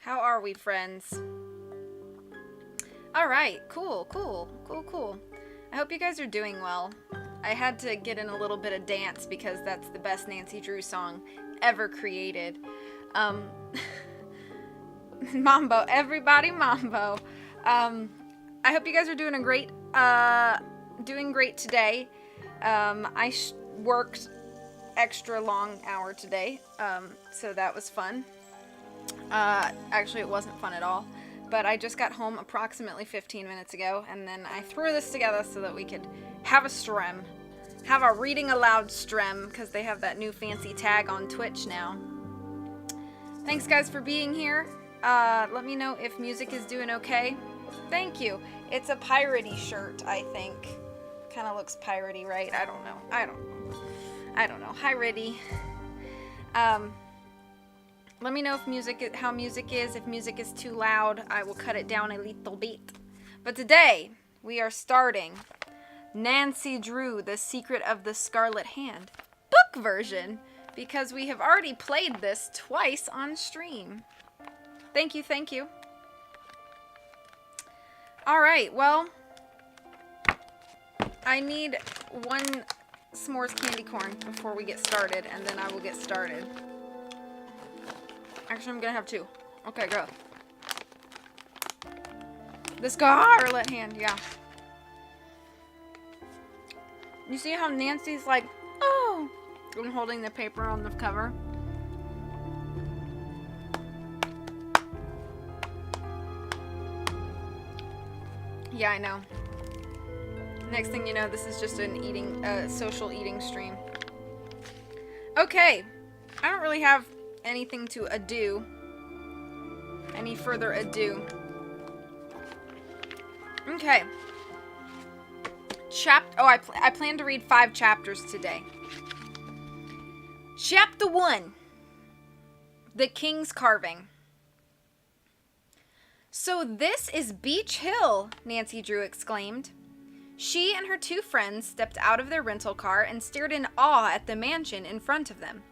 How are we, friends? Alright, cool. I hope you guys are doing well. I had to get in a little bit of dance because that's the best Nancy Drew song ever created. Mambo, everybody mambo. I hope you guys are doing great today. I worked extra long hour today, so that was fun. Actually, it wasn't fun at all, but I just got home approximately 15 minutes ago, and then I threw this together so that we could have a stream. Have a reading aloud stream, because they have that new fancy tag on Twitch now. Thanks, guys, for being here. Let me know if music is doing okay. Thank you. It's a piratey shirt, I think. Kind of looks piratey, right? I don't know. Hi, Riddy. Let me know if how music is. If music is too loud, I will cut it down a little bit. But today, we are starting Nancy Drew, The Secret of the Scarlet Hand book version, because we have already played this twice on stream. Thank you. Alright, well, I need one s'mores candy corn before we get started, and then I will get started. Actually, I'm gonna have two. Okay, go. The Scarlet Hand, yeah. You see how Nancy's like, oh, I'm holding the paper on the cover. Yeah, I know. Next thing you know, this is just an social eating stream. Okay, I don't really have anything to ado. Any further ado. Okay. I plan to read 5 chapters today. Chapter 1. The King's Carving. So this is Beach Hill, Nancy Drew exclaimed. She and her 2 friends stepped out of their rental car and stared in awe at the mansion in front of them.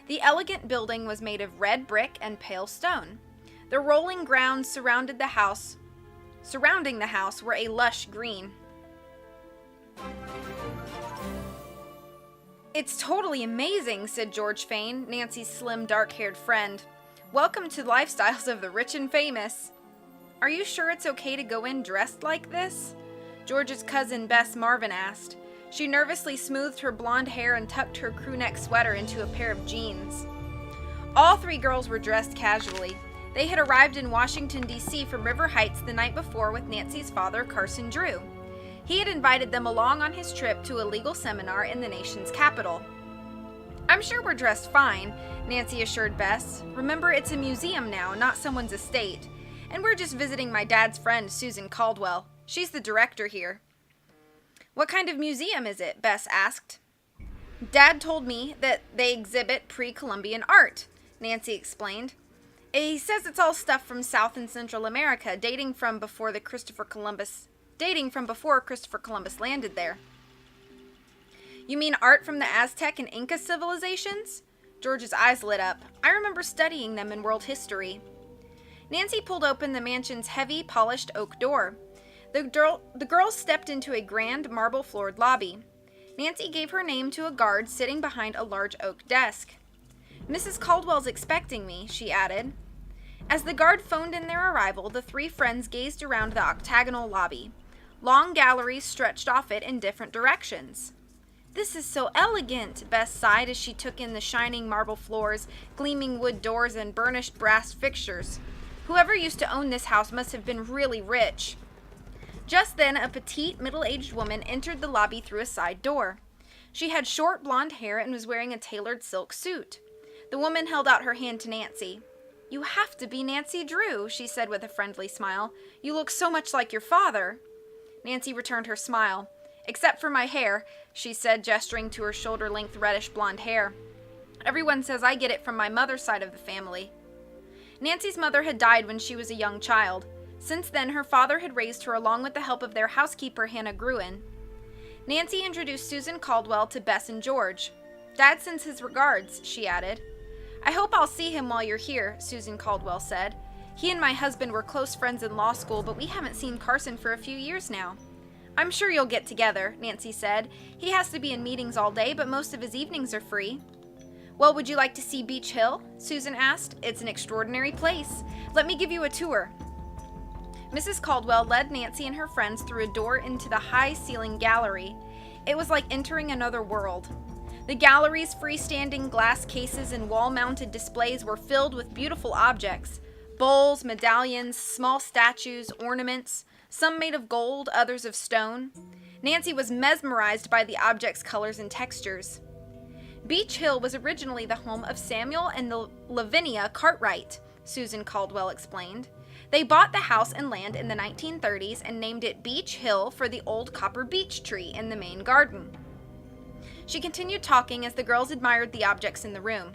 The elegant building was made of red brick and pale stone. The rolling grounds surrounding the house were a lush green. It's totally amazing, said George Fane, Nancy's slim, dark-haired friend. Welcome to the lifestyles of the rich and famous. Are you sure it's okay to go in dressed like this? George's cousin Bess Marvin asked. She nervously smoothed her blonde hair and tucked her crewneck sweater into a pair of jeans. All 3 girls were dressed casually. They had arrived in Washington, D.C. from River Heights the night before with Nancy's father, Carson Drew. He had invited them along on his trip to a legal seminar in the nation's capital. I'm sure we're dressed fine, Nancy assured Bess. Remember, it's a museum now, not someone's estate. And we're just visiting my dad's friend, Susan Caldwell. She's the director here. What kind of museum is it? Bess asked. Dad told me that they exhibit pre-Columbian art, Nancy explained. He says it's all stuff from South and Central America, dating from before Christopher Columbus landed there. You mean art from the Aztec and Inca civilizations? George's eyes lit up. I remember studying them in world history. Nancy pulled open the mansion's heavy, polished oak door. The girls stepped into a grand, marble-floored lobby. Nancy gave her name to a guard sitting behind a large oak desk. Mrs. Caldwell's expecting me, she added. As the guard phoned in their arrival, the 3 friends gazed around the octagonal lobby. Long galleries stretched off it in different directions. This is so elegant, Bess sighed as she took in the shining marble floors, gleaming wood doors, and burnished brass fixtures. Whoever used to own this house must have been really rich. Just then, a petite, middle-aged woman entered the lobby through a side door. She had short blonde hair and was wearing a tailored silk suit. The woman held out her hand to Nancy. You have to be Nancy Drew, she said with a friendly smile. You look so much like your father. Nancy returned her smile. Except for my hair, she said, gesturing to her shoulder-length reddish blonde hair. Everyone says I get it from my mother's side of the family. Nancy's mother had died when she was a young child. Since then, her father had raised her along with the help of their housekeeper, Hannah Gruen. Nancy introduced Susan Caldwell to Bess and George. Dad sends his regards, she added. I hope I'll see him while you're here, Susan Caldwell said. He and my husband were close friends in law school, but we haven't seen Carson for a few years now. I'm sure you'll get together, Nancy said. He has to be in meetings all day, but most of his evenings are free. Well, would you like to see Beach Hill? Susan asked. It's an extraordinary place. Let me give you a tour. Mrs. Caldwell led Nancy and her friends through a door into the high-ceiling gallery. It was like entering another world. The gallery's freestanding glass cases and wall-mounted displays were filled with beautiful objects. Bowls, medallions, small statues, ornaments, some made of gold, others of stone. Nancy was mesmerized by the objects' colors and textures. Beach Hill was originally the home of Samuel and Lavinia Cartwright, Susan Caldwell explained. They bought the house and land in the 1930s and named it Beach Hill for the old copper beech tree in the main garden. She continued talking as the girls admired the objects in the room.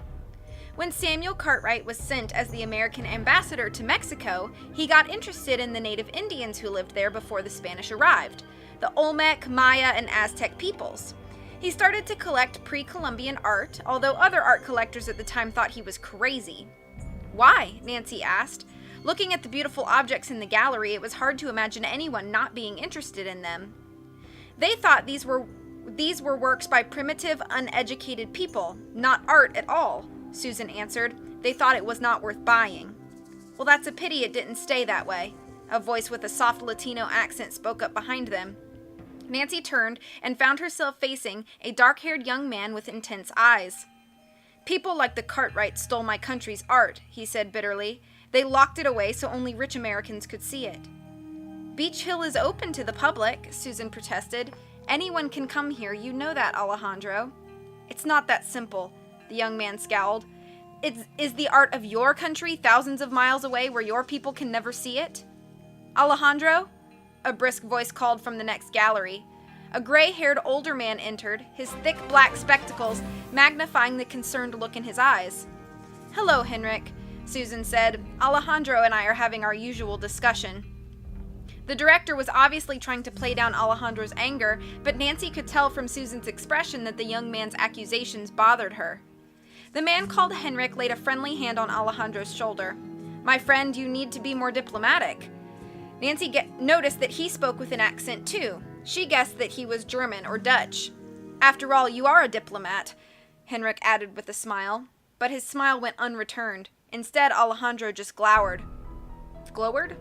When Samuel Cartwright was sent as the American ambassador to Mexico, he got interested in the native Indians who lived there before the Spanish arrived, the Olmec, Maya, and Aztec peoples. He started to collect pre-Columbian art, although other art collectors at the time thought he was crazy. Why? Nancy asked. Looking at the beautiful objects in the gallery, it was hard to imagine anyone not being interested in them. They thought these were works by primitive, uneducated people, not art at all, Susan answered. They thought it was not worth buying. Well, that's a pity it didn't stay that way. A voice with a soft Latino accent spoke up behind them. Nancy turned and found herself facing a dark-haired young man with intense eyes. People like the Cartwrights stole my country's art, he said bitterly. They locked it away so only rich Americans could see it. Beach Hill is open to the public, Susan protested. Anyone can come here, you know that, Alejandro. It's not that simple, the young man scowled. Is the art of your country thousands of miles away where your people can never see it? Alejandro? A brisk voice called from the next gallery. A gray-haired older man entered, his thick black spectacles magnifying the concerned look in his eyes. Hello, Henrik, Susan said. Alejandro and I are having our usual discussion. The director was obviously trying to play down Alejandro's anger, but Nancy could tell from Susan's expression that the young man's accusations bothered her. The man called Henrik laid a friendly hand on Alejandro's shoulder. My friend, you need to be more diplomatic. Nancy noticed that he spoke with an accent too. She guessed that he was German or Dutch. After all, you are a diplomat, Henrik added with a smile. But his smile went unreturned. Instead, Alejandro just glowered. Glowered?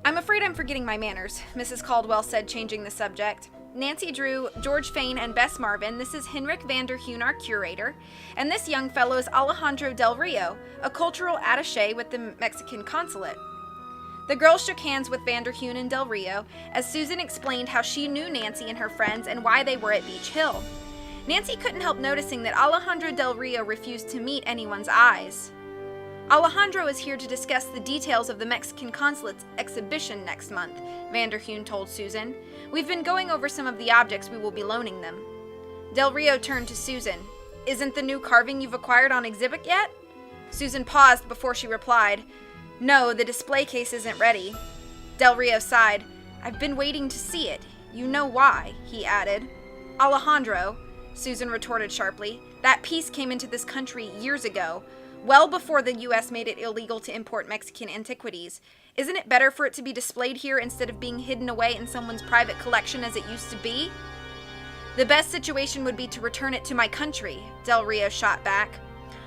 I'm afraid I'm forgetting my manners, Mrs. Caldwell said, changing the subject. Nancy Drew, George Fain, and Bess Marvin, this is Henrik Vanderheun, our curator, and this young fellow is Alejandro Del Rio, a cultural attaché with the Mexican consulate. The girls shook hands with Vanderheun and Del Rio as Susan explained how she knew Nancy and her friends and why they were at Beach Hill. Nancy couldn't help noticing that Alejandro Del Rio refused to meet anyone's eyes. Alejandro is here to discuss the details of the Mexican consulate's exhibition next month, Vanderheun told Susan. We've been going over some of the objects we will be loaning them. Del Rio turned to Susan. Isn't the new carving you've acquired on exhibit yet? Susan paused before she replied. No, the display case isn't ready. Del Rio sighed. I've been waiting to see it. You know why, he added. Alejandro, Susan retorted sharply, that piece came into this country years ago, well before the U.S. made it illegal to import Mexican antiquities. Isn't it better for it to be displayed here instead of being hidden away in someone's private collection as it used to be? The best situation would be to return it to my country, Del Rio shot back.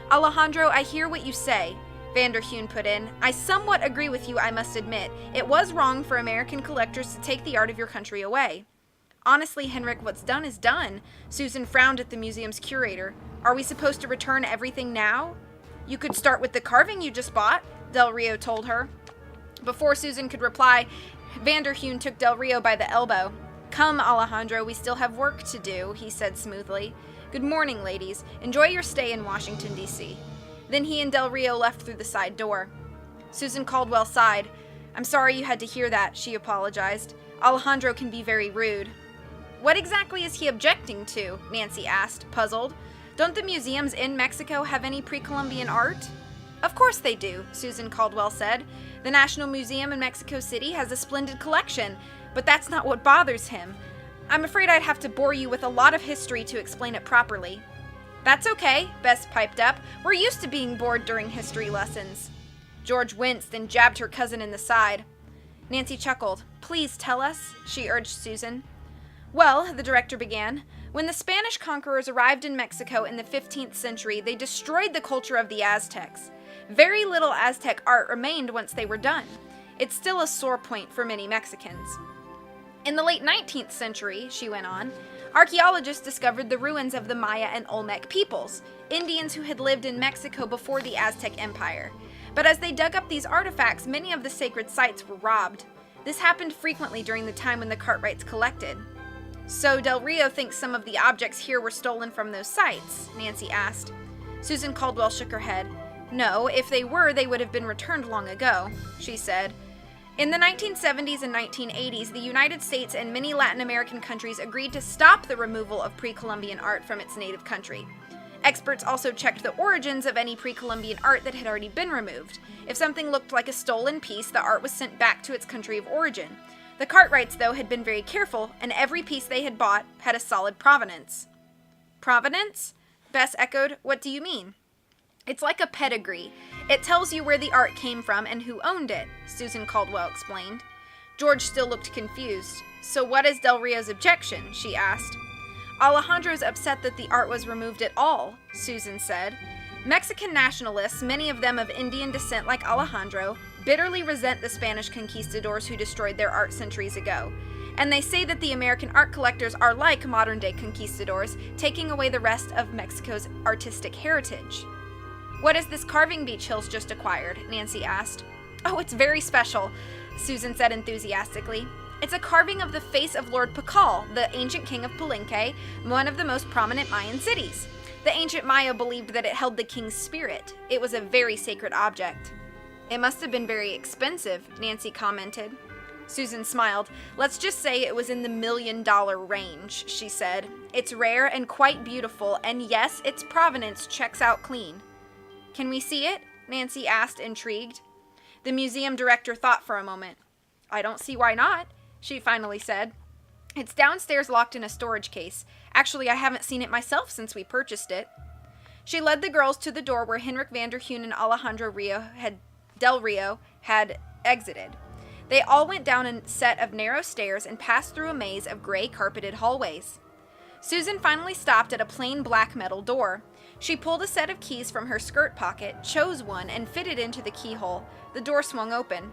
Alejandro, I hear what you say, Vanderheun put in. I somewhat agree with you, I must admit. It was wrong for American collectors to take the art of your country away. Honestly, Henrik, what's done is done. Susan frowned at the museum's curator. Are we supposed to return everything now? You could start with the carving you just bought, Del Rio told her. Before Susan could reply, Vanderheun took Del Rio by the elbow. Come, Alejandro, we still have work to do, he said smoothly. Good morning, ladies. Enjoy your stay in Washington, D.C. Then he and Del Rio left through the side door. Susan Caldwell sighed. I'm sorry you had to hear that, she apologized. Alejandro can be very rude. What exactly is he objecting to? Nancy asked, puzzled. Don't the museums in Mexico have any pre-Columbian art? Of course they do, Susan Caldwell said. The National Museum in Mexico City has a splendid collection, but that's not what bothers him. I'm afraid I'd have to bore you with a lot of history to explain it properly. That's okay, Bess piped up. We're used to being bored during history lessons. George winced and jabbed her cousin in the side. Nancy chuckled. "Please tell us," she urged Susan. "Well," the director began, "when the Spanish conquerors arrived in Mexico in the 15th century, they destroyed the culture of the Aztecs. Very little Aztec art remained once they were done. It's still a sore point for many Mexicans. In the late 19th century," she went on, "archaeologists discovered the ruins of the Maya and Olmec peoples, Indians who had lived in Mexico before the Aztec Empire. But as they dug up these artifacts, many of the sacred sites were robbed. This happened frequently during the time when the Cartwrights collected." "So Del Rio thinks some of the objects here were stolen from those sites?" Nancy asked. Susan Caldwell shook her head. "No, if they were, they would have been returned long ago," she said. In the 1970s and 1980s, the United States and many Latin American countries agreed to stop the removal of pre-Columbian art from its native country. Experts also checked the origins of any pre-Columbian art that had already been removed. If something looked like a stolen piece, the art was sent back to its country of origin. The Cartwrights, though, had been very careful, and every piece they had bought had a solid provenance. "Provenance?" Bess echoed. "What do you mean?" "It's like a pedigree. It tells you where the art came from and who owned it," Susan Caldwell explained. George still looked confused. "So what is Del Rio's objection?" she asked. "Alejandro's upset that the art was removed at all," Susan said. "Mexican nationalists, many of them of Indian descent like Alejandro, bitterly resent the Spanish conquistadors who destroyed their art centuries ago. And they say that the American art collectors are like modern-day conquistadors, taking away the rest of Mexico's artistic heritage." "What is this carving Beech Hills just acquired?" Nancy asked. "Oh, it's very special," Susan said enthusiastically. "It's a carving of the face of Lord Pakal, the ancient king of Palenque, one of the most prominent Mayan cities. The ancient Maya believed that it held the king's spirit. It was a very sacred object." "It must have been very expensive," Nancy commented. Susan smiled. "Let's just say it was in the $1 million range," she said. "It's rare and quite beautiful, and yes, its provenance checks out clean." "Can we see it?" Nancy asked, intrigued. The museum director thought for a moment. "I don't see why not," she finally said. "It's downstairs locked in a storage case. Actually, I haven't seen it myself since we purchased it." She led the girls to the door where Henrik van der Heun and Alejandro Del Rio had exited. They all went down a set of narrow stairs and passed through a maze of gray carpeted hallways. Susan finally stopped at a plain black metal door. She pulled a set of keys from her skirt pocket, chose one, and fitted into the keyhole. The door swung open.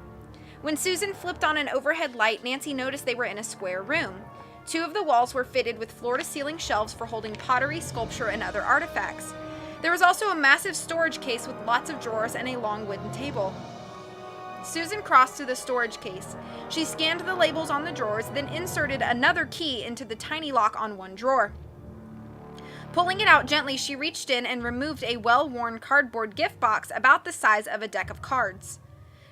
When Susan flipped on an overhead light, Nancy noticed they were in a square room. Two of the walls were fitted with floor-to-ceiling shelves for holding pottery, sculpture, and other artifacts. There was also a massive storage case with lots of drawers and a long wooden table. Susan crossed to the storage case. She scanned the labels on the drawers, then inserted another key into the tiny lock on one drawer. Pulling it out gently, she reached in and removed a well-worn cardboard gift box about the size of a deck of cards.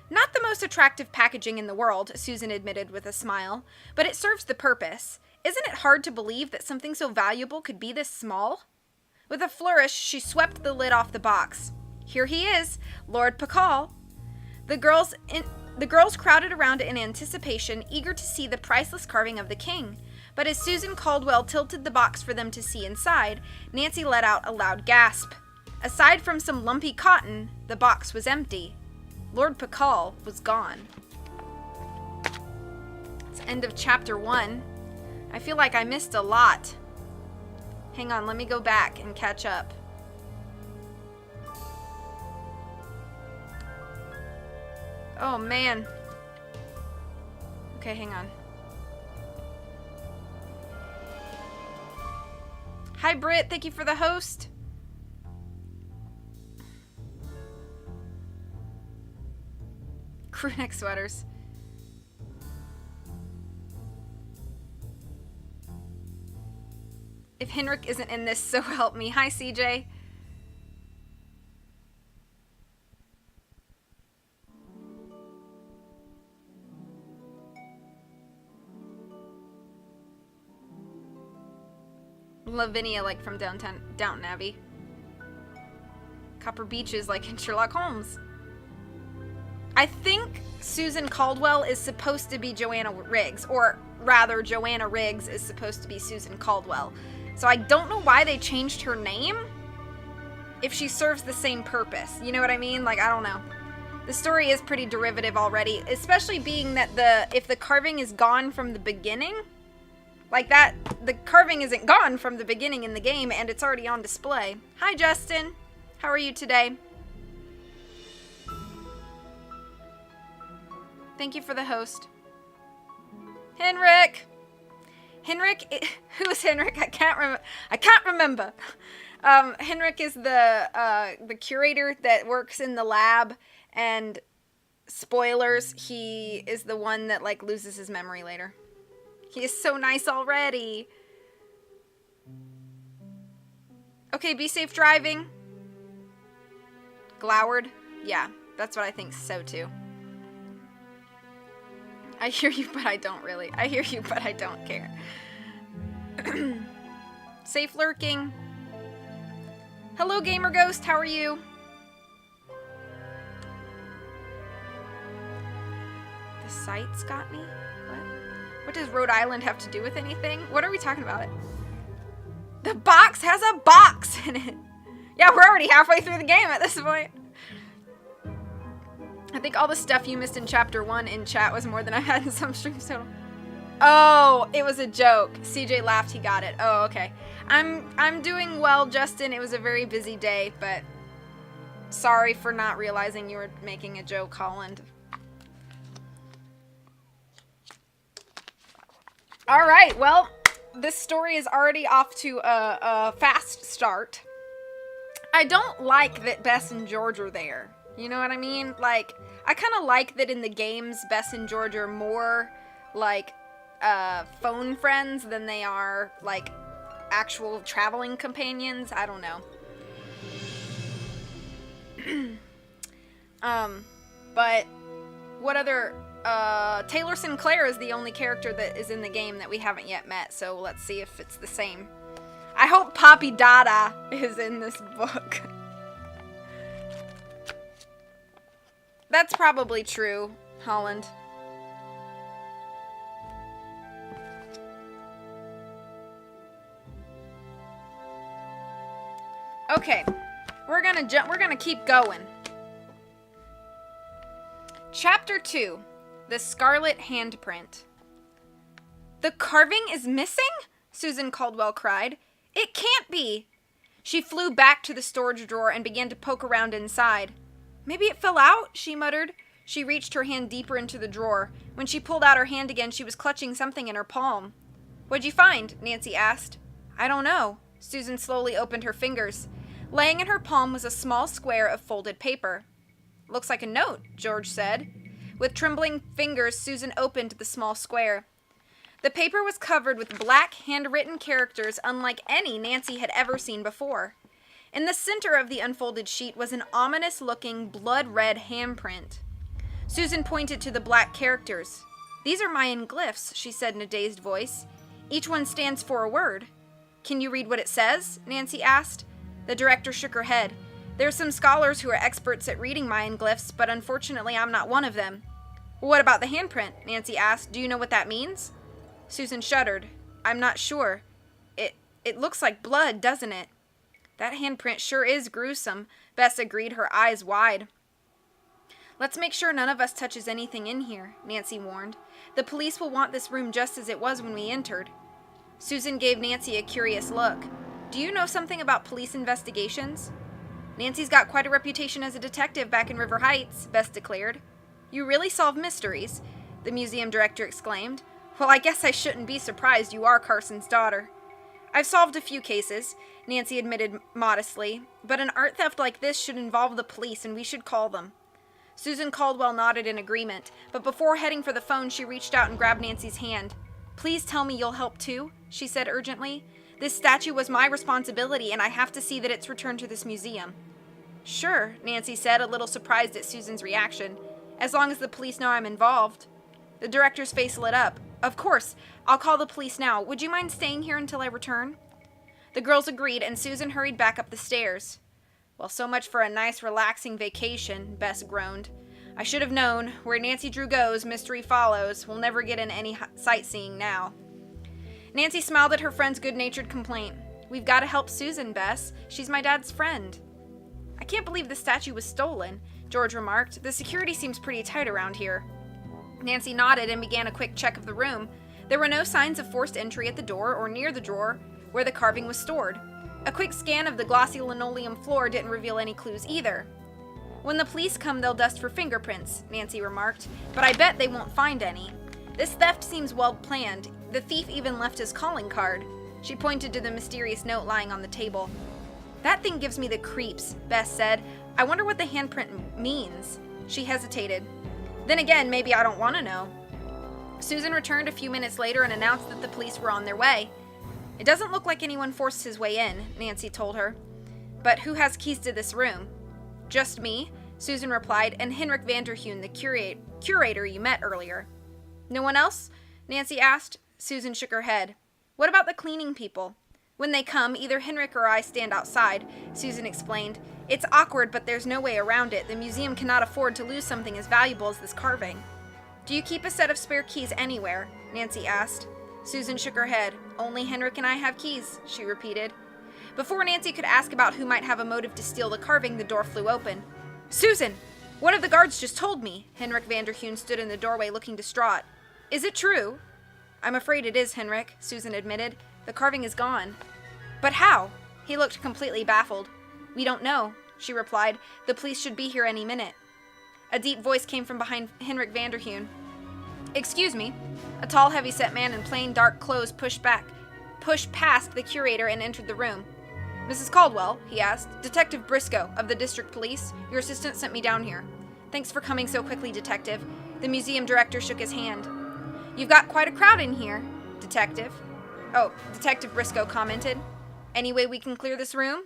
"Not the most attractive packaging in the world," Susan admitted with a smile, "but it serves the purpose. Isn't it hard to believe that something so valuable could be this small?" With a flourish, she swept the lid off the box. "Here he is, Lord Pakal." The girls crowded around in anticipation, eager to see the priceless carving of the king. But as Susan Caldwell tilted the box for them to see inside, Nancy let out a loud gasp. Aside from some lumpy cotton, the box was empty. Lord Pakal was gone. It's the end of chapter 1. I feel like I missed a lot. Hang on, let me go back and catch up. Oh, man. Okay, hang on. Hi, Britt. Thank you for the host. Crewneck sweaters. If Henrik isn't in this, so help me. Hi, CJ. Lavinia, like from Downton Abbey. Copper Beaches, like in Sherlock Holmes. I think Susan Caldwell is supposed to be Joanna Riggs, or rather, Joanna Riggs is supposed to be Susan Caldwell. So I don't know why they changed her name, if she serves the same purpose. You know what I mean? Like, I don't know. The story is pretty derivative already, especially being that if the carving is gone from the beginning, like that, the carving isn't gone from the beginning in the game, and it's already on display. Hi, Justin. How are you today? Thank you for the host. Henrik! Who is Henrik? I can't remember. Henrik is the curator that works in the lab, and spoilers, he is the one that, like, loses his memory later. He is so nice already. Okay, be safe driving. Glowered? Yeah, that's what I think so too. I hear you, but I don't really. I hear you, but I don't care. Safe lurking. Hello, Gamer Ghost. How are you? The sights got me? What does Rhode Island have to do with anything? What are we talking about? The box has a box in it. Yeah, we're already halfway through the game at this point. I think all the stuff you missed in Chapter 1 in chat was more than I had in some streams total. Oh, it was a joke. CJ laughed, he got it. Oh, okay. I'm doing well, Justin. It was a very busy day, but sorry for not realizing you were making a joke, Holland. Alright, well, this story is already off to a fast start. I don't like that Bess and George are there. You know what I mean? Like, I kind of like that in the games, Bess and George are more, like, phone friends than they are, like, actual traveling companions. I don't know. But what other... Taylor Sinclair is the only character that is in the game that we haven't yet met, so let's see if it's the same. I hope Poppy Dada is in this book. That's probably true, Holland. Okay, we're gonna keep going. Chapter 2, The Scarlet Handprint. The carving is missing? Susan Caldwell cried. It can't be! She flew back to the storage drawer and began to poke around inside. Maybe it fell out, she muttered. She reached her hand deeper into the drawer. When she pulled out her hand again, she was clutching something in her palm. What'd you find? Nancy asked. I don't know. Susan slowly opened her fingers. Laying in her palm was a small square of folded paper. Looks like a note, George said. With trembling fingers, Susan opened the small square. The paper was covered with black, handwritten characters unlike any Nancy had ever seen before. In the center of the unfolded sheet was an ominous-looking, blood-red handprint. Susan pointed to the black characters. These are Mayan glyphs, she said in a dazed voice. Each one stands for a word. Can you read what it says? Nancy asked. The director shook her head. There are some scholars who are experts at reading Mayan glyphs, but unfortunately I'm not one of them. What about the handprint? Nancy asked. Do you know what that means? Susan shuddered. I'm not sure. It looks like blood, doesn't it? That handprint sure is gruesome, Bess agreed, her eyes wide. Let's make sure none of us touches anything in here, Nancy warned. The police will want this room just as it was when we entered. Susan gave Nancy a curious look. Do you know something about police investigations? Nancy's got quite a reputation as a detective back in River Heights, Bess declared. You really solve mysteries, the museum director exclaimed. Well, I guess I shouldn't be surprised you are Carson's daughter. I've solved a few cases, Nancy admitted modestly, but an art theft like this should involve the police and we should call them. Susan Caldwell nodded in agreement, but before heading for the phone, she reached out and grabbed Nancy's hand. Please tell me you'll help too, she said urgently. This statue was my responsibility and I have to see that it's returned to this museum. Sure, Nancy said, a little surprised at Susan's reaction. As long as the police know I'm involved. The director's face lit up. Of course, I'll call the police now. Would you mind staying here until I return? The girls agreed, and Susan hurried back up the stairs. Well, so much for a nice, relaxing vacation, Bess groaned. I should have known. Where Nancy Drew goes, mystery follows. We'll never get in any sightseeing now. Nancy smiled at her friend's good-natured complaint. We've got to help Susan, Bess. She's my dad's friend. I can't believe the statue was stolen. George remarked. The security seems pretty tight around here. Nancy nodded and began a quick check of the room. There were no signs of forced entry at the door or near the drawer where the carving was stored. A quick scan of the glossy linoleum floor didn't reveal any clues either. When the police come, they'll dust for fingerprints, Nancy remarked, but I bet they won't find any. This theft seems well planned. The thief even left his calling card. She pointed to the mysterious note lying on the table. That thing gives me the creeps, Bess said. I wonder what the handprint means. She hesitated. Then again, maybe I don't want to know. Susan returned a few minutes later and announced that the police were on their way. It doesn't look like anyone forced his way in, Nancy told her. But who has keys to this room? Just me, Susan replied, and Henrik Vanderheun, the curator you met earlier. No one else? Nancy asked. Susan shook her head. What about the cleaning people? When they come, either Henrik or I stand outside, Susan explained. It's awkward, but there's no way around it. The museum cannot afford to lose something as valuable as this carving. Do you keep a set of spare keys anywhere? Nancy asked. Susan shook her head. Only Henrik and I have keys, she repeated. Before Nancy could ask about who might have a motive to steal the carving, the door flew open. Susan! One of the guards just told me. Henrik Vanderheun stood in the doorway looking distraught. Is it true? I'm afraid it is, Henrik, Susan admitted. The carving is gone. But how? He looked completely baffled. We don't know, she replied. The police should be here any minute. A deep voice came from behind Henrik Vanderheun. Excuse me. A tall, heavy-set man in plain, dark clothes pushed past the curator and entered the room. Mrs. Caldwell, he asked. Detective Briscoe, of the district police. Your assistant sent me down here. Thanks for coming so quickly, Detective. The museum director shook his hand. You've got quite a crowd in here, Detective. Oh, Detective Briscoe commented. Any way we can clear this room?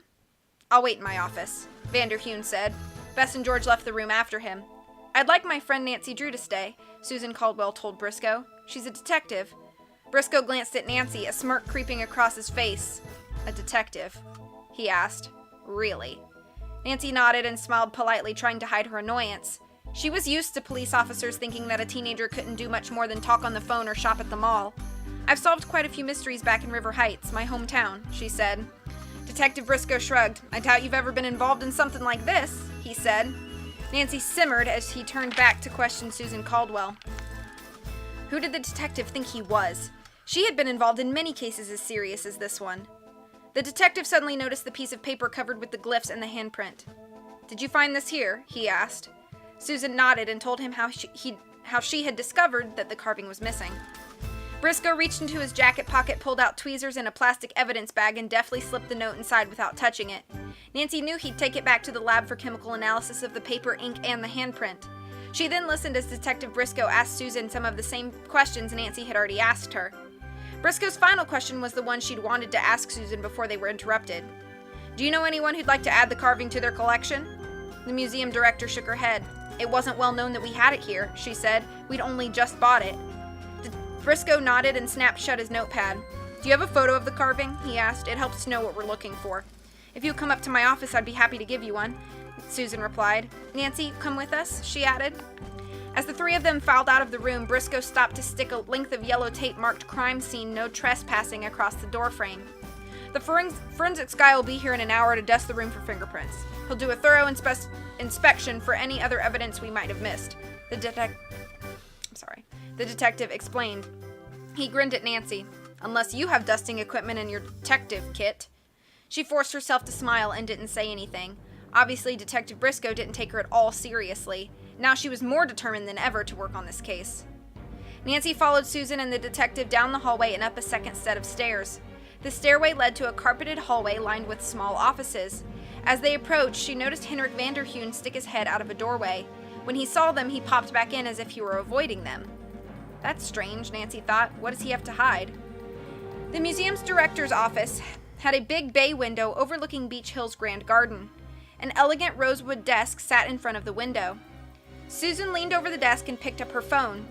I'll wait in my office, Vanderheun said. Bess and George left the room after him. I'd like my friend Nancy Drew to stay, Susan Caldwell told Briscoe. She's a detective. Briscoe glanced at Nancy, a smirk creeping across his face. A detective? He asked. Really? Nancy nodded and smiled politely, trying to hide her annoyance. She was used to police officers thinking that a teenager couldn't do much more than talk on the phone or shop at the mall. I've solved quite a few mysteries back in River Heights, my hometown, she said. Detective Briscoe shrugged. I doubt you've ever been involved in something like this, he said. Nancy simmered as he turned back to question Susan Caldwell. Who did the detective think he was? She had been involved in many cases as serious as this one. The detective suddenly noticed the piece of paper covered with the glyphs and the handprint. Did you find this here? He asked. Susan nodded and told him how she had discovered that the carving was missing. Briscoe reached into his jacket pocket, pulled out tweezers and a plastic evidence bag, and deftly slipped the note inside without touching it. Nancy knew he'd take it back to the lab for chemical analysis of the paper, ink, and the handprint. She then listened as Detective Briscoe asked Susan some of the same questions Nancy had already asked her. Briscoe's final question was the one she'd wanted to ask Susan before they were interrupted. Do you know anyone who'd like to add the carving to their collection? The museum director shook her head. It wasn't well known that we had it here, she said. We'd only just bought it. Briscoe nodded and snapped shut his notepad. Do you have a photo of the carving? He asked. It helps to know what we're looking for. If you'll come up to my office, I'd be happy to give you one, Susan replied. Nancy, come with us, she added. As the three of them filed out of the room, Briscoe stopped to stick a length of yellow tape marked crime scene, no trespassing across the doorframe. The forensics guy will be here in an hour to dust the room for fingerprints. He'll do a thorough inspection for any other evidence we might have missed. The detective explained. He grinned at Nancy. Unless you have dusting equipment in your detective kit. She forced herself to smile and didn't say anything. Obviously, Detective Briscoe didn't take her at all seriously. Now she was more determined than ever to work on this case. Nancy followed Susan and the detective down the hallway and up a second set of stairs. The stairway led to a carpeted hallway lined with small offices. As they approached, she noticed Henrik Vanderheun stick his head out of a doorway. When he saw them, he popped back in as if he were avoiding them. That's strange, Nancy thought. What does he have to hide? The museum's director's office had a big bay window overlooking Beach Hill's grand garden. An elegant rosewood desk sat in front of the window. Susan leaned over the desk and picked up her phone.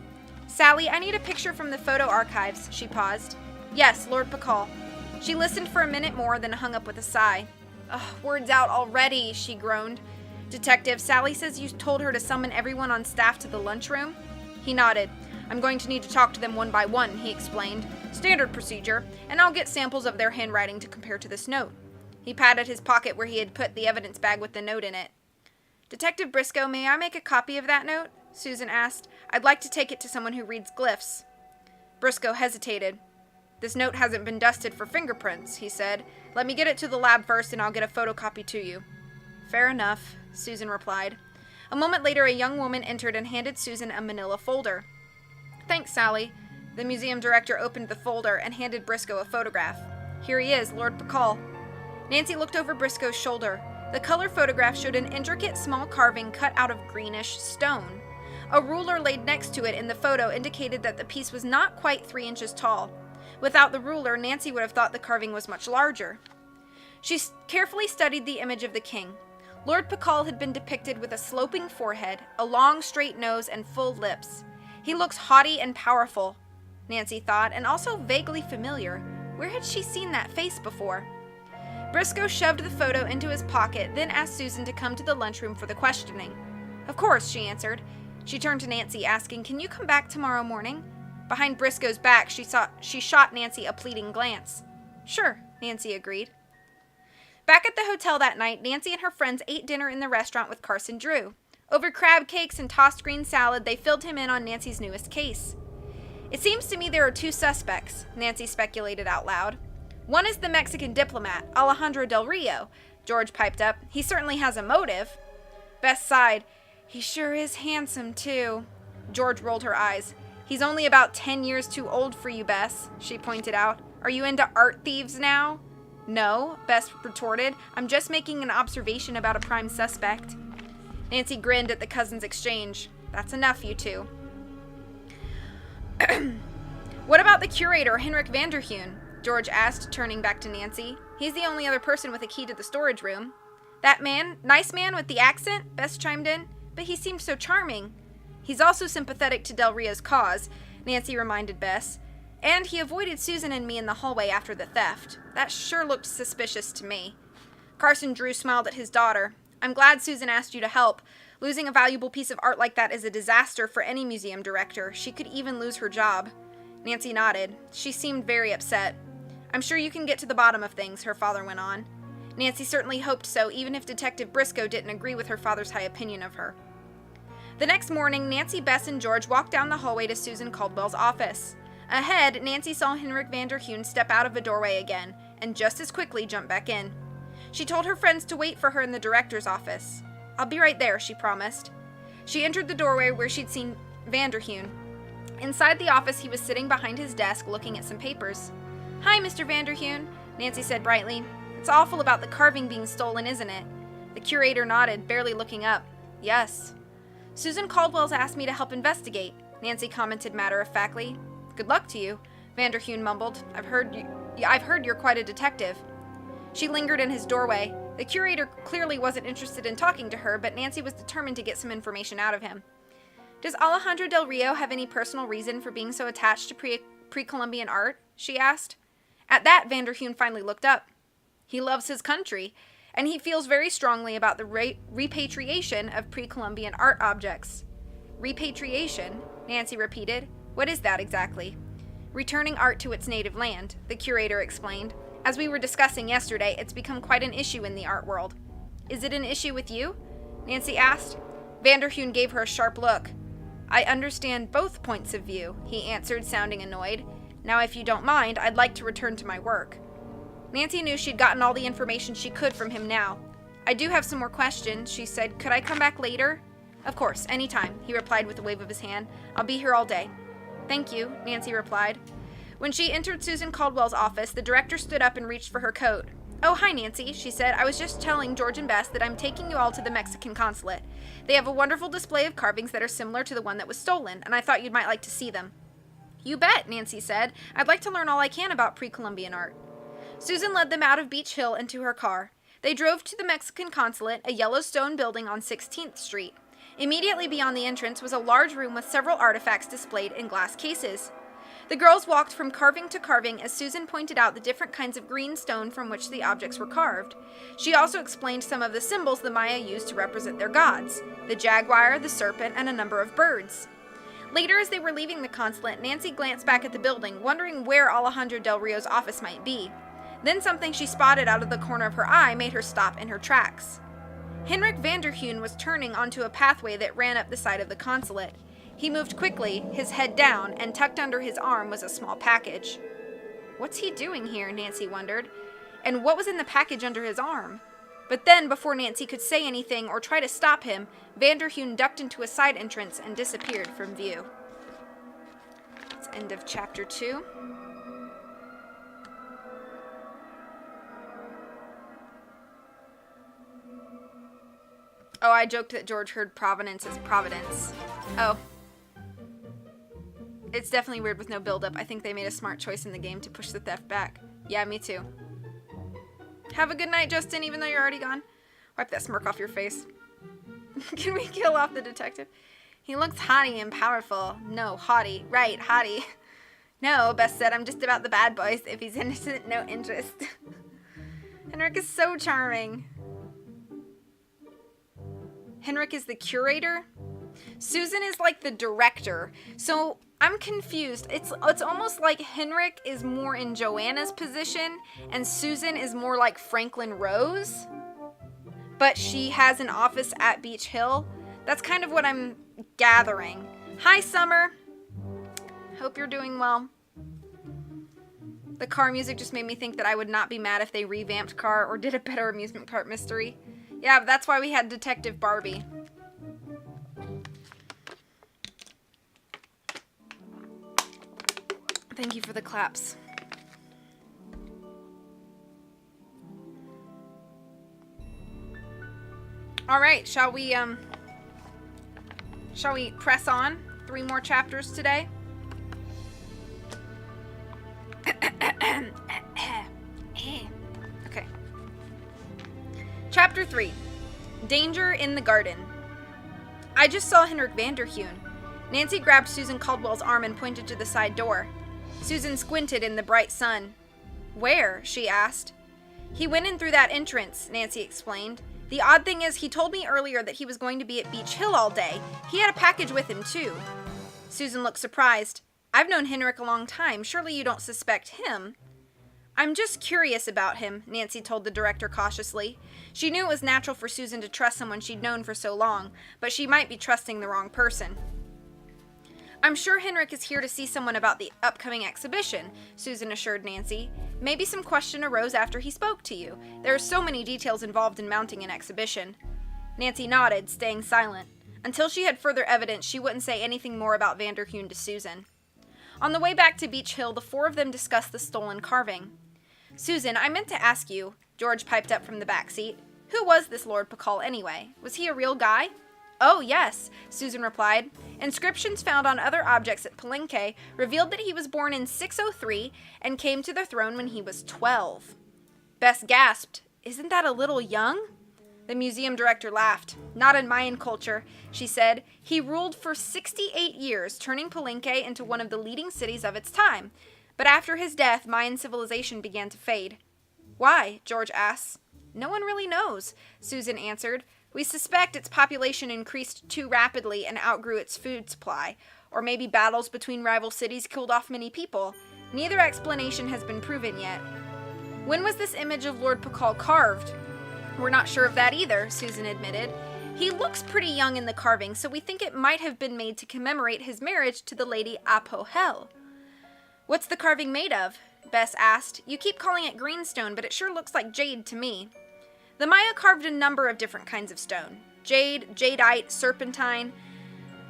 Sally, I need a picture from the photo archives, she paused. Yes, Lord Bacall. She listened for a minute more, then hung up with a sigh. Ugh, words out already, she groaned. Detective, Sally says you told her to summon everyone on staff to the lunchroom? He nodded. I'm going to need to talk to them one by one, he explained. Standard procedure, and I'll get samples of their handwriting to compare to this note. He patted his pocket where he had put the evidence bag with the note in it. Detective Briscoe, may I make a copy of that note? Susan asked. I'd like to take it to someone who reads glyphs. Briscoe hesitated. This note hasn't been dusted for fingerprints, he said. Let me get it to the lab first and I'll get a photocopy to you. Fair enough, Susan replied. A moment later, a young woman entered and handed Susan a manila folder. Thanks, Sally. The museum director opened the folder and handed Briscoe a photograph. Here he is, Lord Bacall. Nancy looked over Briscoe's shoulder. The color photograph showed an intricate small carving cut out of greenish stone. A ruler laid next to it in the photo indicated that the piece was not quite 3 inches tall. Without the ruler, Nancy would have thought the carving was much larger. She carefully studied the image of the king. Lord Bacall had been depicted with a sloping forehead, a long straight nose, and full lips. He looks haughty and powerful, Nancy thought, and also vaguely familiar. Where had she seen that face before? Briscoe shoved the photo into his pocket, then asked Susan to come to the lunchroom for the questioning. Of course, she answered. She turned to Nancy, asking, Can you come back tomorrow morning? Behind Briscoe's back, she shot Nancy a pleading glance. Sure, Nancy agreed. Back at the hotel that night, Nancy and her friends ate dinner in the restaurant with Carson Drew. Over crab cakes and tossed green salad, they filled him in on Nancy's newest case. It seems to me there are 2 suspects, Nancy speculated out loud. One is the Mexican diplomat, Alejandro Del Rio, George piped up. He certainly has a motive. Bess sighed. He sure is handsome, too. George rolled her eyes. He's only about 10 years too old for you, Bess, she pointed out. Are you into art thieves now? No, Bess retorted. I'm just making an observation about a prime suspect. Nancy grinned at the cousins' exchange. That's enough, you two. What about the curator, Henrik Vanderheun? George asked, turning back to Nancy. He's the only other person with a key to the storage room. That man, nice man with the accent, Bess chimed in. But he seemed so charming. He's also sympathetic to Del Rio's cause, Nancy reminded Bess. And he avoided Susan and me in the hallway after the theft. That sure looked suspicious to me. Carson Drew smiled at his daughter. I'm glad Susan asked you to help. Losing a valuable piece of art like that is a disaster for any museum director. She could even lose her job. Nancy nodded. She seemed very upset. I'm sure you can get to the bottom of things, her father went on. Nancy certainly hoped so, even if Detective Briscoe didn't agree with her father's high opinion of her. The next morning, Nancy, Bess, and George walked down the hallway to Susan Caldwell's office. Ahead, Nancy saw Henrik Vanderheun step out of a doorway again, and just as quickly jump back in. She told her friends to wait for her in the director's office. I'll be right there, she promised. She entered the doorway where she'd seen Vanderheun. Inside the office, he was sitting behind his desk looking at some papers. Hi, Mr. Vanderheun, Nancy said brightly. It's awful about the carving being stolen, isn't it? The curator nodded, barely looking up. Yes. Susan Caldwell's asked me to help investigate, Nancy commented matter-of-factly. Good luck to you, Vanderheun mumbled. I've heard you're quite a detective. She lingered in his doorway. The curator clearly wasn't interested in talking to her, but Nancy was determined to get some information out of him. Does Alejandro Del Rio have any personal reason for being so attached to pre-Columbian art? She asked. At that, Vanderheun finally looked up. He loves his country, and he feels very strongly about the repatriation of pre-Columbian art objects. Repatriation? Nancy repeated. What is that exactly? Returning art to its native land, the curator explained. As we were discussing yesterday, it's become quite an issue in the art world. Is it an issue with you? Nancy asked. Vanderheun gave her a sharp look. I understand both points of view, he answered, sounding annoyed. Now, if you don't mind, I'd like to return to my work. Nancy knew she'd gotten all the information she could from him now. I do have some more questions, she said. Could I come back later? Of course, anytime, he replied with a wave of his hand. I'll be here all day. Thank you, Nancy replied. When she entered Susan Caldwell's office, the director stood up and reached for her coat. Oh, hi, Nancy, she said. I was just telling George and Bess that I'm taking you all to the Mexican consulate. They have a wonderful display of carvings that are similar to the one that was stolen, and I thought you might like to see them. You bet, Nancy said. I'd like to learn all I can about pre-Columbian art. Susan led them out of Beach Hill and to her car. They drove to the Mexican consulate, a yellow stone building on 16th Street. Immediately beyond the entrance was a large room with several artifacts displayed in glass cases. The girls walked from carving to carving as Susan pointed out the different kinds of green stone from which the objects were carved. She also explained some of the symbols the Maya used to represent their gods, the jaguar, the serpent, and a number of birds. Later, as they were leaving the consulate, Nancy glanced back at the building, wondering where Alejandro Del Rio's office might be. Then something she spotted out of the corner of her eye made her stop in her tracks. Henrik Vanderheun was turning onto a pathway that ran up the side of the consulate. He moved quickly, his head down, and tucked under his arm was a small package. What's he doing here, Nancy wondered. And what was in the package under his arm? But then, before Nancy could say anything or try to stop him, Vanderheun ducked into a side entrance and disappeared from view. It's end of chapter 2. Oh, I joked that George heard Providence as Providence. Oh. It's definitely weird with no build-up. I think they made a smart choice in the game to push the theft back. Yeah, me too. Have a good night, Justin, even though you're already gone. Wipe that smirk off your face. Can we kill off the detective? He looks haughty and powerful. No, haughty. Right, haughty. No, Bess said, I'm just about the bad boys. If he's innocent, no interest. Henrik is so charming. Henrik is the curator. Susan is like the director. So I'm confused. It's almost like Henrik is more in Joanna's position and Susan is more like Franklin Rose. But she has an office at Beach Hill. That's kind of what I'm gathering. Hi, Summer. Hope you're doing well. The car music just made me think that I would not be mad if they revamped Car or did a better amusement park mystery. Yeah, that's why we had Detective Barbie. Thank you for the claps. All right, shall we press on? 3 more chapters today. Okay. Chapter 3. Danger in the Garden. I just saw Henrik Vanderheun. Nancy grabbed Susan Caldwell's arm and pointed to the side door. Susan squinted in the bright sun. Where? She asked. He went in through that entrance, Nancy explained. The odd thing is, he told me earlier that he was going to be at Beach Hill all day. He had a package with him, too. Susan looked surprised. I've known Henrik a long time. Surely you don't suspect him. I'm just curious about him, Nancy told the director cautiously. She knew it was natural for Susan to trust someone she'd known for so long, but she might be trusting the wrong person. I'm sure Henrik is here to see someone about the upcoming exhibition, Susan assured Nancy. Maybe some question arose after he spoke to you. There are so many details involved in mounting an exhibition. Nancy nodded, staying silent. Until she had further evidence, she wouldn't say anything more about Vanderheun to Susan. On the way back to Beach Hill, the 4 of them discussed the stolen carving. Susan, I meant to ask you, George piped up from the back seat. Who was this Lord Pakal anyway? Was he a real guy? Oh, yes, Susan replied. Inscriptions found on other objects at Palenque revealed that he was born in 603 and came to the throne when he was 12. Bess gasped. Isn't that a little young? The museum director laughed. Not in Mayan culture, she said. He ruled for 68 years, turning Palenque into one of the leading cities of its time. But after his death, Mayan civilization began to fade. Why? George asked. No one really knows, Susan answered. We suspect its population increased too rapidly and outgrew its food supply, or maybe battles between rival cities killed off many people. Neither explanation has been proven yet. When was this image of Lord Pakal carved? We're not sure of that either, Susan admitted. He looks pretty young in the carving, so we think it might have been made to commemorate his marriage to the Lady Apohel. What's the carving made of? Bess asked. You keep calling it greenstone, but it sure looks like jade to me. The Maya carved a number of different kinds of stone. Jade, jadeite, serpentine,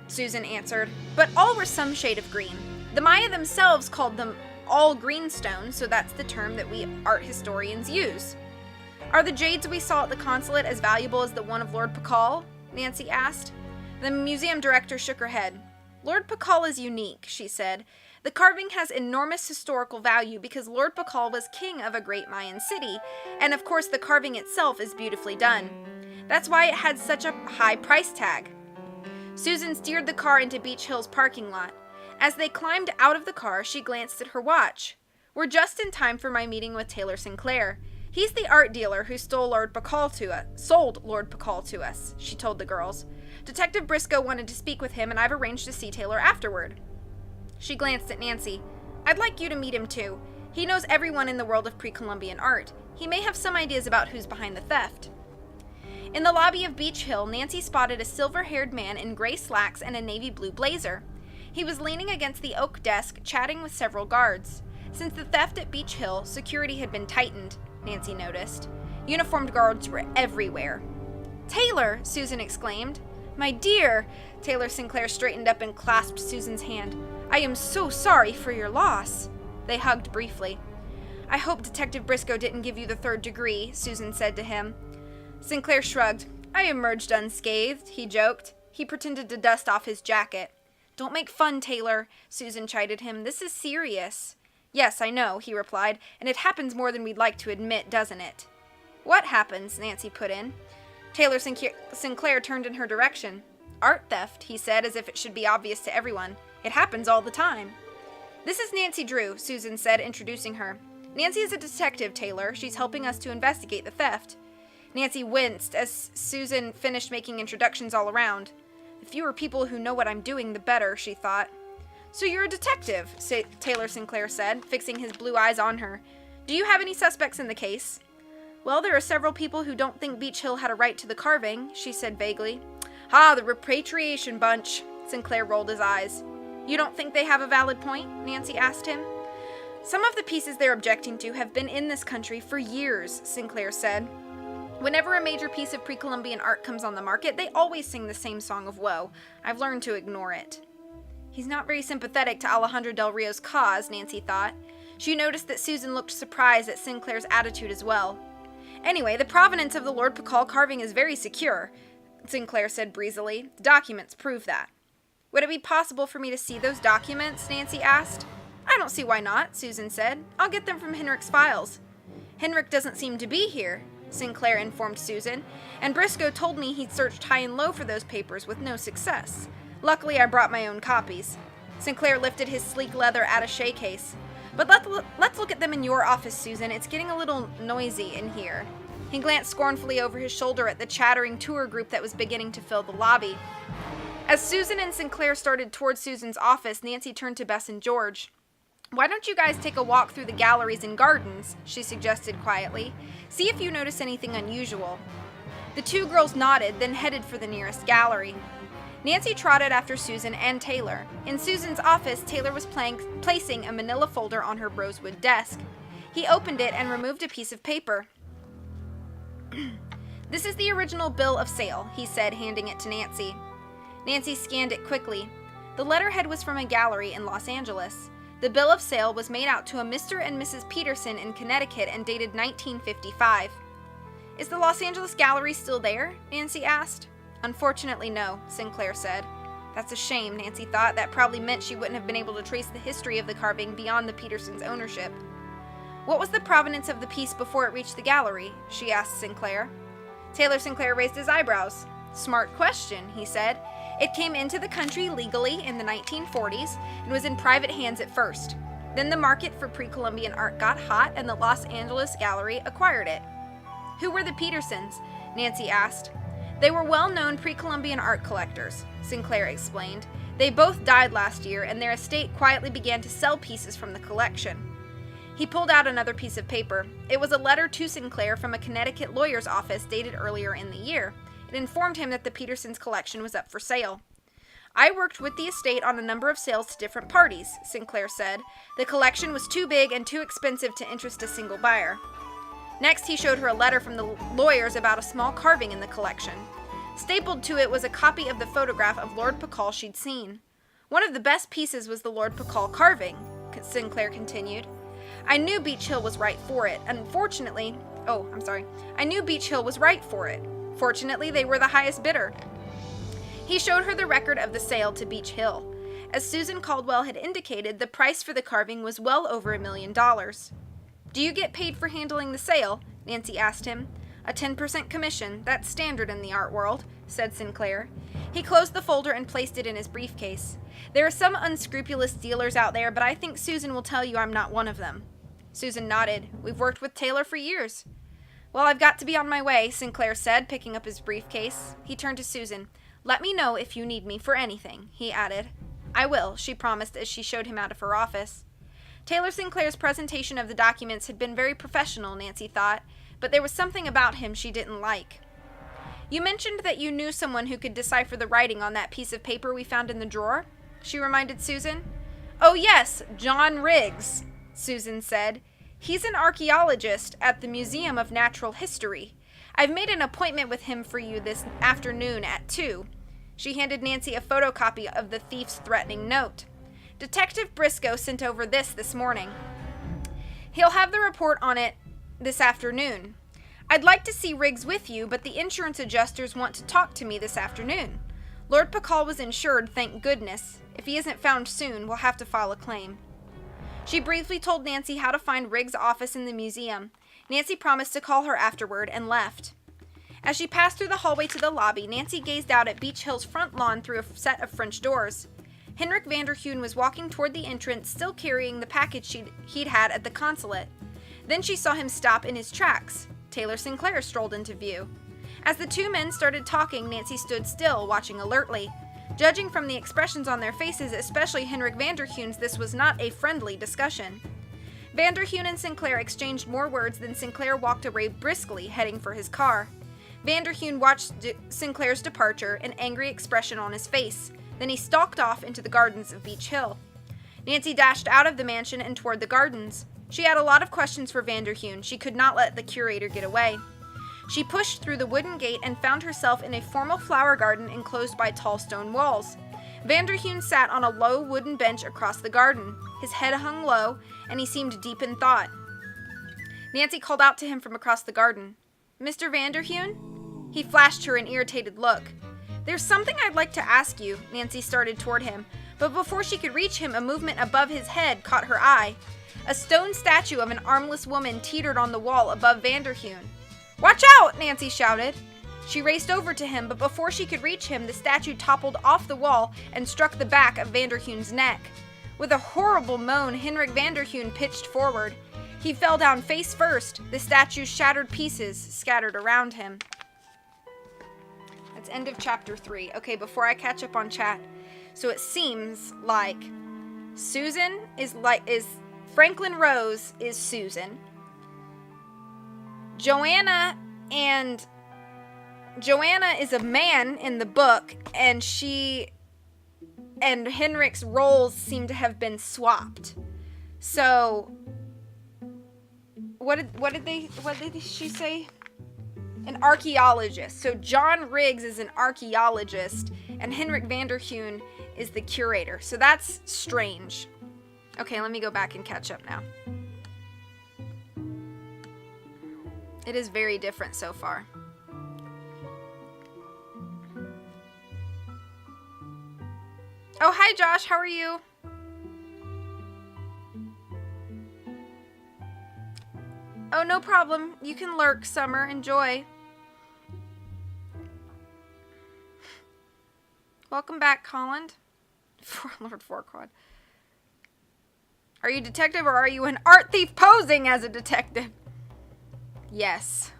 Susan answered, but all were some shade of green. The Maya themselves called them all greenstone, so that's the term that we art historians use. Are the jades we saw at the consulate as valuable as the one of Lord Pakal? Nancy asked. The museum director shook her head. Lord Pakal is unique, she said. The carving has enormous historical value because Lord Pakal was king of a great Mayan city, and of course the carving itself is beautifully done. That's why it had such a high price tag. Susan steered the car into Beach Hill's parking lot. As they climbed out of the car, she glanced at her watch. We're just in time for my meeting with Taylor Sinclair. He's the art dealer who sold Lord Pakal to us, she told the girls. Detective Briscoe wanted to speak with him, and I've arranged to see Taylor afterward. She glanced at Nancy. I'd like you to meet him, too. He knows everyone in the world of pre-Columbian art. He may have some ideas about who's behind the theft. In the lobby of Beach Hill, Nancy spotted a silver-haired man in gray slacks and a navy blue blazer. He was leaning against the oak desk, chatting with several guards. Since the theft at Beach Hill, security had been tightened, Nancy noticed. Uniformed guards were everywhere. "Taylor!" Susan exclaimed. "My dear!" Taylor Sinclair straightened up and clasped Susan's hand. "I am so sorry for your loss." They hugged briefly. "I hope Detective Briscoe didn't give you the 3rd degree," Susan said to him. Sinclair shrugged. "I emerged unscathed," he joked. He pretended to dust off his jacket. "Don't make fun, Taylor," Susan chided him. "This is serious." "Yes, I know," he replied, "and it happens more than we'd like to admit, doesn't it?" "What happens?" Nancy put in. Taylor Sinclair turned in her direction. "Art theft," he said, as if it should be obvious to everyone. "It happens all the time." "This is Nancy Drew," Susan said, introducing her. "Nancy is a detective, Taylor. She's helping us to investigate the theft." Nancy winced as Susan finished making introductions all around. "The fewer people who know what I'm doing, the better," she thought. "So you're a detective," Taylor Sinclair said, fixing his blue eyes on her. "Do you have any suspects in the case?" "Well, there are several people who don't think Beach Hill had a right to the carving," she said vaguely. "Ah, the repatriation bunch," Sinclair rolled his eyes. "You don't think they have a valid point?" Nancy asked him. "Some of the pieces they're objecting to have been in this country for years," Sinclair said. "Whenever a major piece of pre-Columbian art comes on the market, they always sing the same song of woe. I've learned to ignore it." He's not very sympathetic to Alejandro Del Rio's cause, Nancy thought. She noticed that Susan looked surprised at Sinclair's attitude as well. "Anyway, the provenance of the Lord Pakal carving is very secure," Sinclair said breezily. "The documents prove that." "Would it be possible for me to see those documents?" Nancy asked. "I don't see why not," Susan said. "I'll get them from Henrik's files." "Henrik doesn't seem to be here," Sinclair informed Susan, "and Briscoe told me he'd searched high and low for those papers with no success. Luckily, I brought my own copies." Sinclair lifted his sleek leather attaché case. "But let's look at them in your office, Susan. It's getting a little noisy in here." He glanced scornfully over his shoulder at the chattering tour group that was beginning to fill the lobby. As Susan and Sinclair started toward Susan's office, Nancy turned to Bess and George. "Why don't you guys take a walk through the galleries and gardens?" she suggested quietly. "See if you notice anything unusual." The two girls nodded, then headed for the nearest gallery. Nancy trotted after Susan and Taylor. In Susan's office, Taylor was placing a manila folder on her rosewood desk. He opened it and removed a piece of paper. "This is the original bill of sale," he said, handing it to Nancy. Nancy scanned it quickly. The letterhead was from a gallery in Los Angeles. The bill of sale was made out to a Mr. and Mrs. Peterson in Connecticut and dated 1955. "Is the Los Angeles gallery still there?" Nancy asked. "Unfortunately, no," Sinclair said. That's a shame, Nancy thought. That probably meant she wouldn't have been able to trace the history of the carving beyond the Petersons' ownership. "What was the provenance of the piece before it reached the gallery?" she asked Sinclair. Taylor Sinclair raised his eyebrows. "Smart question," he said. "It came into the country legally in the 1940s and was in private hands at first. Then the market for pre-Columbian art got hot and the Los Angeles Gallery acquired it." "Who were the Petersons?" Nancy asked. "They were well-known pre-Columbian art collectors," Sinclair explained. "They both died last year, and their estate quietly began to sell pieces from the collection." He pulled out another piece of paper. It was a letter to Sinclair from a Connecticut lawyer's office dated earlier in the year. It informed him that the Petersons' collection was up for sale. "I worked with the estate on a number of sales to different parties," Sinclair said. "The collection was too big and too expensive to interest a single buyer." Next, he showed her a letter from the lawyers about a small carving in the collection. Stapled to it was a copy of the photograph of Lord Pakal she'd seen. "One of the best pieces was the Lord Pakal carving," Sinclair continued. "I knew Beach Hill was right for it. I knew Beach Hill was right for it. Fortunately, they were the highest bidder." He showed her the record of the sale to Beach Hill. As Susan Caldwell had indicated, the price for the carving was well over $1 million. "Do you get paid for handling the sale?" Nancy asked him. "A 10% commission. That's standard in the art world," said Sinclair. He closed the folder and placed it in his briefcase. "There are some unscrupulous dealers out there, but I think Susan will tell you I'm not one of them." Susan nodded. "We've worked with Taylor for years." "Well, I've got to be on my way," Sinclair said, picking up his briefcase. He turned to Susan. "Let me know if you need me for anything," he added. "I will," she promised as she showed him out of her office. Taylor Sinclair's presentation of the documents had been very professional, Nancy thought, but there was something about him she didn't like. You mentioned that you knew someone who could decipher the writing on that piece of paper we found in the drawer, she reminded Susan. Oh yes, John Riggs, Susan said. He's an archaeologist at the Museum of Natural History. I've made an appointment with him for you this afternoon at 2. She handed Nancy a photocopy of the thief's threatening note. Detective Briscoe sent over this morning. He'll have the report on it this afternoon. I'd like to see Riggs with you, but the insurance adjusters want to talk to me this afternoon. Lord Pakal was insured, thank goodness. If he isn't found soon, we'll have to file a claim. She briefly told Nancy how to find Riggs' office in the museum. Nancy promised to call her afterward and left. As she passed through the hallway to the lobby, Nancy gazed out at Beach Hill's front lawn through a set of French doors. Henrik Vanderheun was walking toward the entrance, still carrying the package he'd had at the consulate. Then she saw him stop in his tracks. Taylor Sinclair strolled into view. As the two men started talking, Nancy stood still, watching alertly. Judging from the expressions on their faces, especially Henrik Vanderheun's, this was not a friendly discussion. Vanderheun and Sinclair exchanged more words, then Sinclair walked away briskly, heading for his car. Vanderheun watched Sinclair's departure, an angry expression on his face. Then he stalked off into the gardens of Beach Hill. Nancy dashed out of the mansion and toward the gardens. She had a lot of questions for Vanderheun. She could not let the curator get away. She pushed through the wooden gate and found herself in a formal flower garden enclosed by tall stone walls. Vanderheun sat on a low wooden bench across the garden. His head hung low, and he seemed deep in thought. Nancy called out to him from across the garden. Mr. Vanderheun? He flashed her an irritated look. There's something I'd like to ask you. Nancy started toward him, but before she could reach him, a movement above his head caught her eye. A stone statue of an armless woman teetered on the wall above Vanderheun. Watch out! Nancy shouted. She raced over to him, but before she could reach him, the statue toppled off the wall and struck the back of Vanderheun's neck. With a horrible moan, Henrik Vanderheun pitched forward. He fell down face first. The statue's shattered pieces scattered around him. That's end of chapter 3. Okay, before I catch up on chat. So it seems like Susan is Franklin Rose is Susan. Joanna is a man in the book, and she and Henrik's roles seem to have been swapped. So what did she say? An archaeologist. So John Riggs is an archaeologist, and Henrik Vanderheun is the curator. So that's strange. Okay, let me go back and catch up now. It is very different so far. Oh, hi Josh, how are you? Oh, no problem. You can lurk, Summer. Enjoy. Welcome back, Colin. Lord Forquad. Are you a detective or are you an art thief posing as a detective? Yes.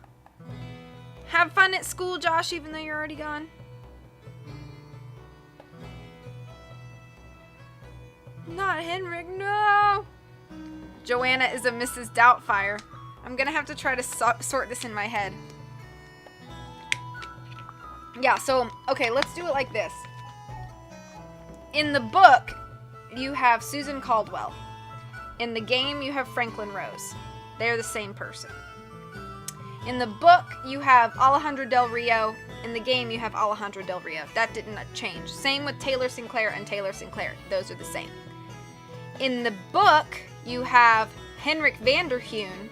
Have fun at school, Josh, even though you're already gone. Not Henrik, no! Joanna is a Mrs. Doubtfire. I'm gonna have to try to sort this in my head. Yeah, so, okay, let's do it like this. In the book, you have Susan Caldwell. In the game, you have Franklin Rose. They're the same person. In the book, you have Alejandro Del Rio. In the game, you have Alejandro Del Rio. That didn't change. Same with Taylor Sinclair and Taylor Sinclair. Those are the same. In the book, you have Henrik Vanderheun.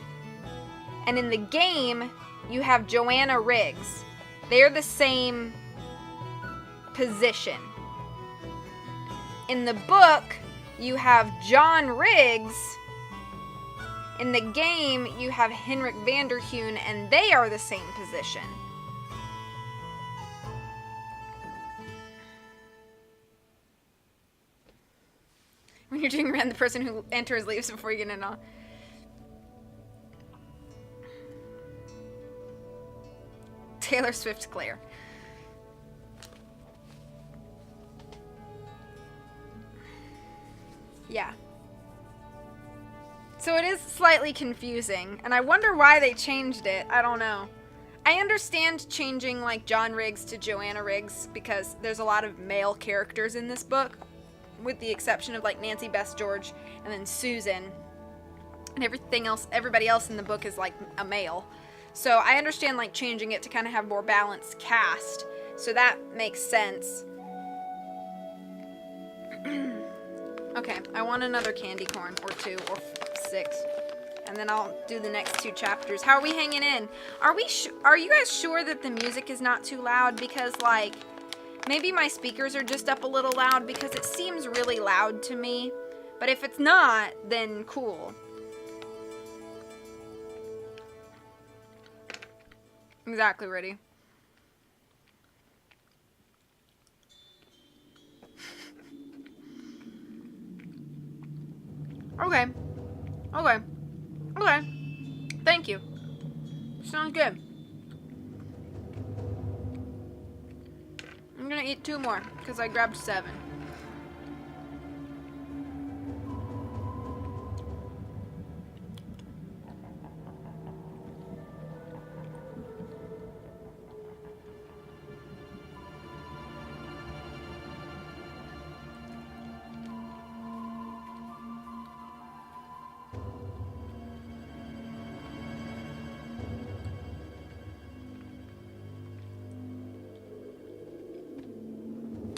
And in the game, you have Joanna Riggs. They're the same position. In the book, you have John Riggs. In the game, you have Henrik Vanderheun, and they are the same position. When you're doing around the person who enters leaves before you get in on. Taylor Swift Claire. Yeah. So it is slightly confusing, and I wonder why they changed it. I don't know. I understand changing, like, John Riggs to Joanna Riggs because there's a lot of male characters in this book, with the exception of, like, Nancy, Bess, George, and then Susan. And everybody else in the book is, like, a male. So I understand, like, changing it to kind of have more balanced cast. So that makes sense. Okay, I want another candy corn, or 2, or 6. And then I'll do the next 2 chapters. How are we hanging in? Are you guys sure that the music is not too loud? Because, like, maybe my speakers are just up a little loud because it seems really loud to me. But if it's not, then cool. Exactly, ready. Okay. Okay. Okay. Thank you. Sounds good. I'm gonna eat 2 more, because I grabbed 7.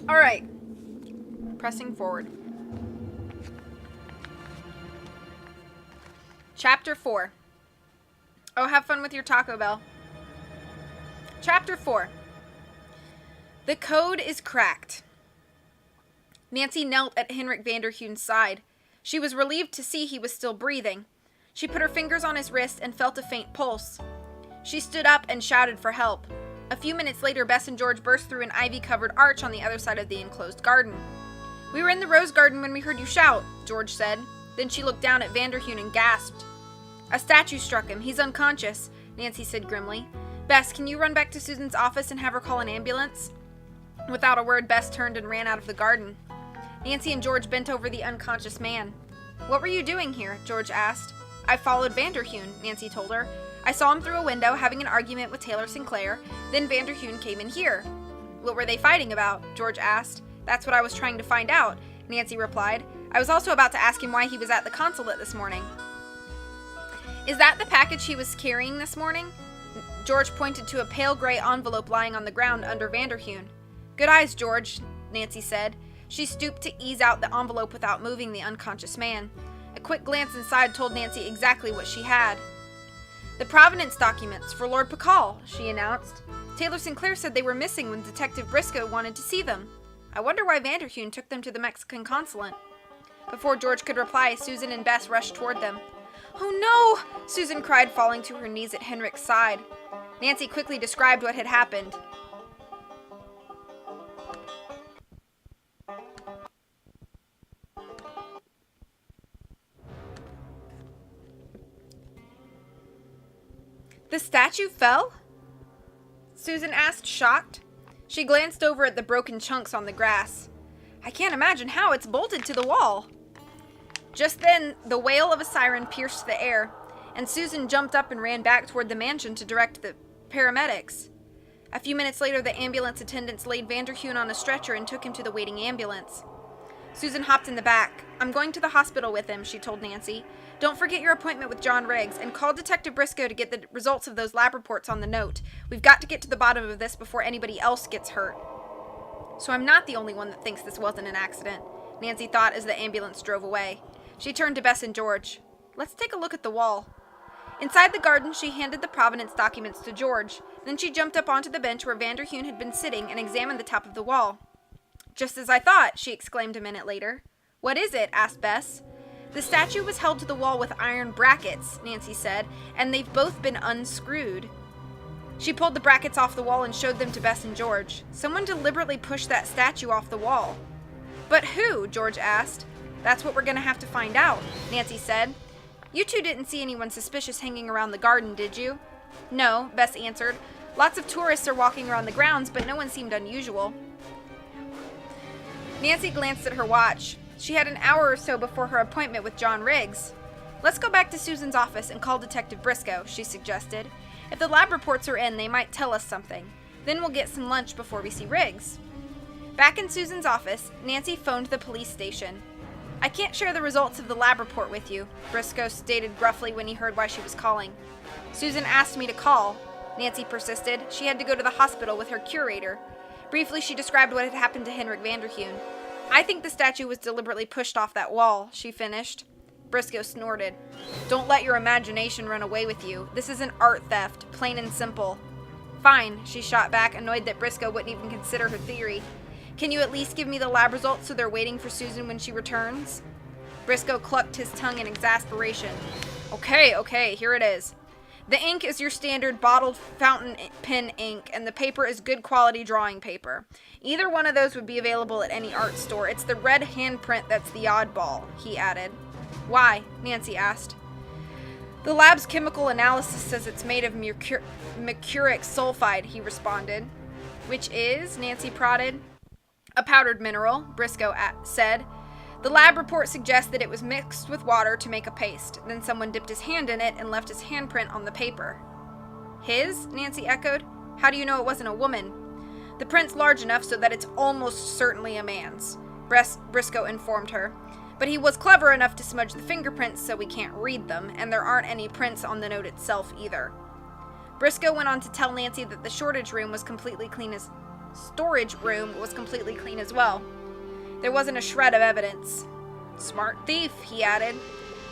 Alright. Pressing forward. Chapter 4. Oh, have fun with your Taco Bell. Chapter 4. The code is cracked. Nancy knelt at Henrik Vanderhoone's side. She was relieved to see he was still breathing. She put her fingers on his wrist and felt a faint pulse. She stood up and shouted for help. A few minutes later, Bess and George burst through an ivy-covered arch on the other side of the enclosed garden. "We were in the rose garden when we heard you shout," George said. Then she looked down at Vanderhoon and gasped. "A statue struck him. He's unconscious," Nancy said grimly. "Bess, can you run back to Susan's office and have her call an ambulance?" Without a word, Bess turned and ran out of the garden. Nancy and George bent over the unconscious man. "What were you doing here?" George asked. "I followed Vanderhoon," Nancy told her. "I saw him through a window having an argument with Taylor Sinclair. Then Vanderhoon came in here." "What were they fighting about?" George asked. "That's what I was trying to find out," Nancy replied. "I was also about to ask him why he was at the consulate this morning." "Is that the package he was carrying this morning?" George pointed to a pale gray envelope lying on the ground under Vanderhoon. "Good eyes, George," Nancy said. She stooped to ease out the envelope without moving the unconscious man. A quick glance inside told Nancy exactly what she had. "The provenance documents for Lord Pakal," she announced. "Taylor Sinclair said they were missing when Detective Briscoe wanted to see them. I wonder why Vanderhoon took them to the Mexican consulate." Before George could reply, Susan and Bess rushed toward them. "Oh no!" Susan cried, falling to her knees at Henrik's side. Nancy quickly described what had happened. "The statue fell?" Susan asked, shocked. She glanced over at the broken chunks on the grass. "I can't imagine how. It's bolted to the wall." Just then, the wail of a siren pierced the air, and Susan jumped up and ran back toward the mansion to direct the paramedics. A few minutes later, the ambulance attendants laid Vanderhoon on a stretcher and took him to the waiting ambulance. Susan hopped in the back. "I'm going to the hospital with him," she told Nancy. "Don't forget your appointment with John Riggs, and call Detective Briscoe to get the results of those lab reports on the note. We've got to get to the bottom of this before anybody else gets hurt." So I'm not the only one that thinks this wasn't an accident, Nancy thought as the ambulance drove away. She turned to Bess and George. "Let's take a look at the wall." Inside the garden, she handed the provenance documents to George. Then she jumped up onto the bench where Vanderhoon had been sitting and examined the top of the wall. "Just as I thought," she exclaimed a minute later. "What is it?" asked Bess. "The statue was held to the wall with iron brackets," Nancy said, "and they've both been unscrewed." She pulled the brackets off the wall and showed them to Bess and George. "Someone deliberately pushed that statue off the wall." "But who?" George asked. "That's what we're going to have to find out," Nancy said. "You two didn't see anyone suspicious hanging around the garden, did you?" "No," Bess answered. "Lots of tourists are walking around the grounds, but no one seemed unusual." Nancy glanced at her watch. She had an hour or so before her appointment with John Riggs. "Let's go back to Susan's office and call Detective Briscoe," she suggested. If the lab reports are in, they might tell us something. Then we'll get some lunch before we see Riggs." Back in Susan's office, Nancy phoned the police station. "I can't share the results of the lab report with you," Briscoe stated gruffly when he heard why she was calling. "Susan asked me to call," Nancy persisted. She had to go to the hospital with her curator. Briefly, she described what had happened to Henrik Vanderheun. "I think the statue was deliberately pushed off that wall," she finished. Briscoe snorted. "Don't let your imagination run away with you. This is an art theft, plain and simple." "Fine," she shot back, annoyed that Briscoe wouldn't even consider her theory. "Can you at least give me the lab results so they're waiting for Susan when she returns?" Briscoe clucked his tongue in exasperation. Okay, here it is. The ink is your standard bottled fountain pen ink, and the paper is good quality drawing paper. Either one of those would be available at any art store. It's the red handprint that's the oddball," he added. "Why?" Nancy asked. "The lab's chemical analysis says it's made of mercuric sulfide," he responded. "Which is?" Nancy prodded. "A powdered mineral," Briscoe said. "The lab report suggests that it was mixed with water to make a paste. Then someone dipped his hand in it and left his handprint on the paper." "His?" Nancy echoed. "How do you know it wasn't a woman?" "The print's large enough so that it's almost certainly a man's," Briscoe informed her. "But he was clever enough to smudge the fingerprints so we can't read them, and there aren't any prints on the note itself either." Briscoe went on to tell Nancy that the storage room was completely clean as well. There wasn't a shred of evidence. "Smart thief," he added.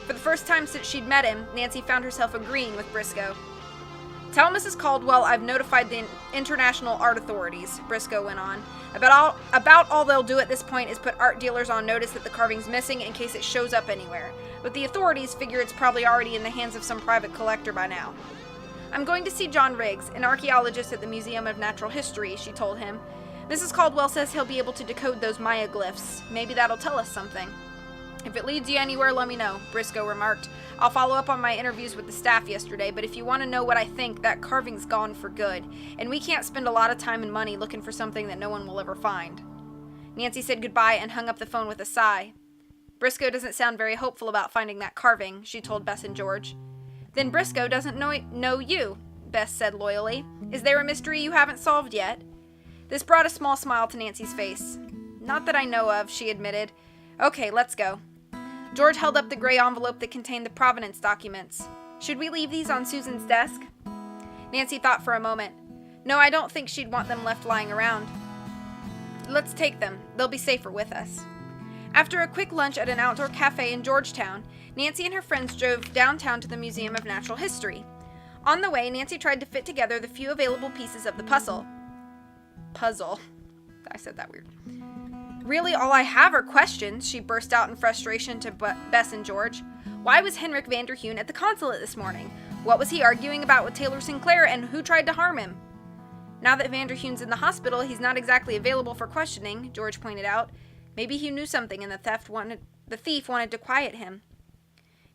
For the first time since she'd met him, Nancy found herself agreeing with Briscoe. "Tell Mrs. Caldwell I've notified the International Art Authorities," Briscoe went on. About all they'll do at this point is put art dealers on notice that the carving's missing in case it shows up anywhere. But the authorities figure it's probably already in the hands of some private collector by now. "I'm going to see John Riggs, an archaeologist at the Museum of Natural History," she told him. "Mrs. Caldwell says he'll be able to decode those Maya glyphs. Maybe that'll tell us something." "If it leads you anywhere, let me know," Briscoe remarked. "I'll follow up on my interviews with the staff yesterday, but if you want to know what I think, that carving's gone for good, and we can't spend a lot of time and money looking for something that no one will ever find." Nancy said goodbye and hung up the phone with a sigh. "Briscoe doesn't sound very hopeful about finding that carving," she told Bess and George. "Then Briscoe doesn't know you," Bess said loyally. "Is there a mystery you haven't solved yet?" This brought a small smile to Nancy's face. "Not that I know of," she admitted. "Okay, let's go." George held up the gray envelope that contained the provenance documents. "Should we leave these on Susan's desk?" Nancy thought for a moment. "No, I don't think she'd want them left lying around." "Let's take them. They'll be safer with us." After a quick lunch at an outdoor cafe in Georgetown, Nancy and her friends drove downtown to the Museum of Natural History. On the way, Nancy tried to fit together the few available pieces of the puzzle. I said that weird. "Really, all I have are questions," she burst out in frustration to Bess and George. "Why was Henrik Vanderheun at the consulate this morning? What was he arguing about with Taylor Sinclair, and who tried to harm him?" "Now that Vanderheun's in the hospital, he's not exactly available for questioning," George pointed out. "Maybe he knew something and the thief wanted to quiet him."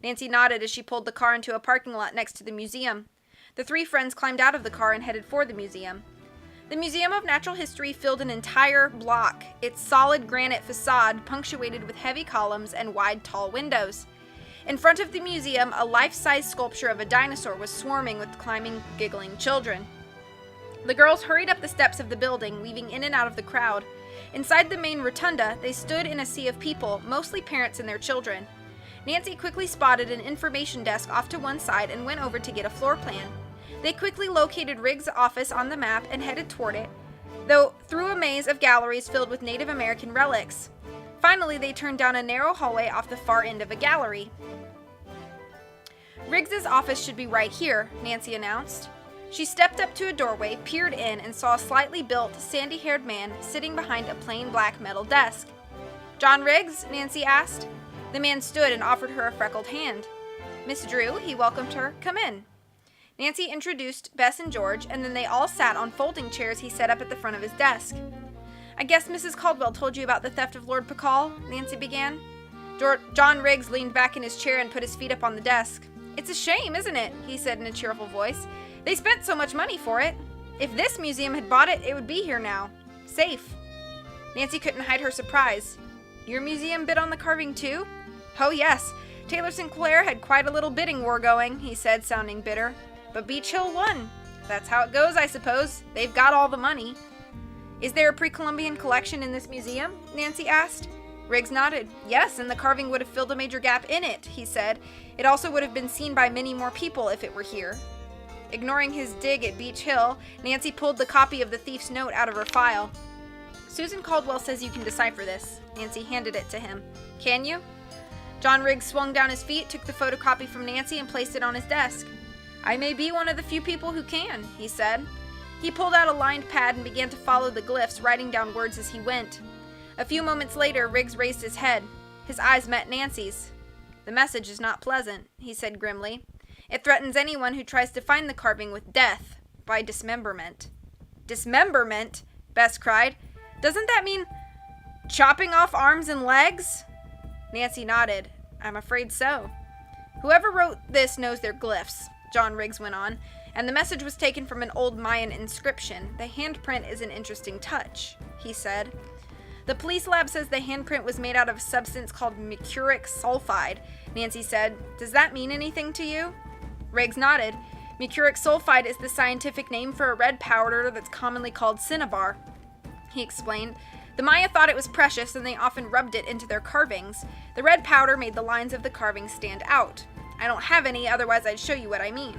Nancy nodded as she pulled the car into a parking lot next to the museum. The three friends climbed out of the car and headed for the museum. The Museum of Natural History filled an entire block, its solid granite facade punctuated with heavy columns and wide, tall windows. In front of the museum, a life-size sculpture of a dinosaur was swarming with climbing, giggling children. The girls hurried up the steps of the building, weaving in and out of the crowd. Inside the main rotunda, they stood in a sea of people, mostly parents and their children. Nancy quickly spotted an information desk off to one side and went over to get a floor plan. They quickly located Riggs' office on the map and headed toward it, though through a maze of galleries filled with Native American relics. Finally, they turned down a narrow hallway off the far end of a gallery. "Riggs' office should be right here," Nancy announced. She stepped up to a doorway, peered in, and saw a slightly built, sandy-haired man sitting behind a plain black metal desk. "John Riggs?" Nancy asked. The man stood and offered her a freckled hand. "Miss Drew," he welcomed her. "Come in." Nancy introduced Bess and George, and then they all sat on folding chairs he set up at the front of his desk. "I guess Mrs. Caldwell told you about the theft of Lord Pakal?" Nancy began. John Riggs leaned back in his chair and put his feet up on the desk. "It's a shame, isn't it?" he said in a cheerful voice. "They spent so much money for it. If this museum had bought it, it would be here now. Safe." Nancy couldn't hide her surprise. "Your museum bid on the carving too?" "Oh yes. Taylor Sinclair had quite a little bidding war going," he said, sounding bitter. But Beach Hill won. That's how it goes, I suppose. They've got all the money. Is there a pre-Columbian collection in this museum? Nancy asked. Riggs nodded. Yes, and the carving would have filled a major gap in it, he said. It also would have been seen by many more people if it were here. Ignoring his dig at Beach Hill, Nancy pulled the copy of the thief's note out of her file. Susan Caldwell says you can decipher this. Nancy handed it to him. Can you? John Riggs swung down his feet, took the photocopy from Nancy, and placed it on his desk. I may be one of the few people who can, he said. He pulled out a lined pad and began to follow the glyphs, writing down words as he went. A few moments later, Riggs raised his head. His eyes met Nancy's. The message is not pleasant, he said grimly. It threatens anyone who tries to find the carving with death, by dismemberment. Dismemberment? Bess cried. Doesn't that mean chopping off arms and legs? Nancy nodded. I'm afraid so. Whoever wrote this knows their glyphs, John Riggs went on, and the message was taken from an old Mayan inscription. The handprint is an interesting touch, he said. The police lab says the handprint was made out of a substance called mercuric sulfide, Nancy said. Does that mean anything to you? Riggs nodded. Mercuric sulfide is the scientific name for a red powder that's commonly called cinnabar, he explained. The Maya thought it was precious and they often rubbed it into their carvings. The red powder made the lines of the carvings stand out. I don't have any, otherwise I'd show you what I mean.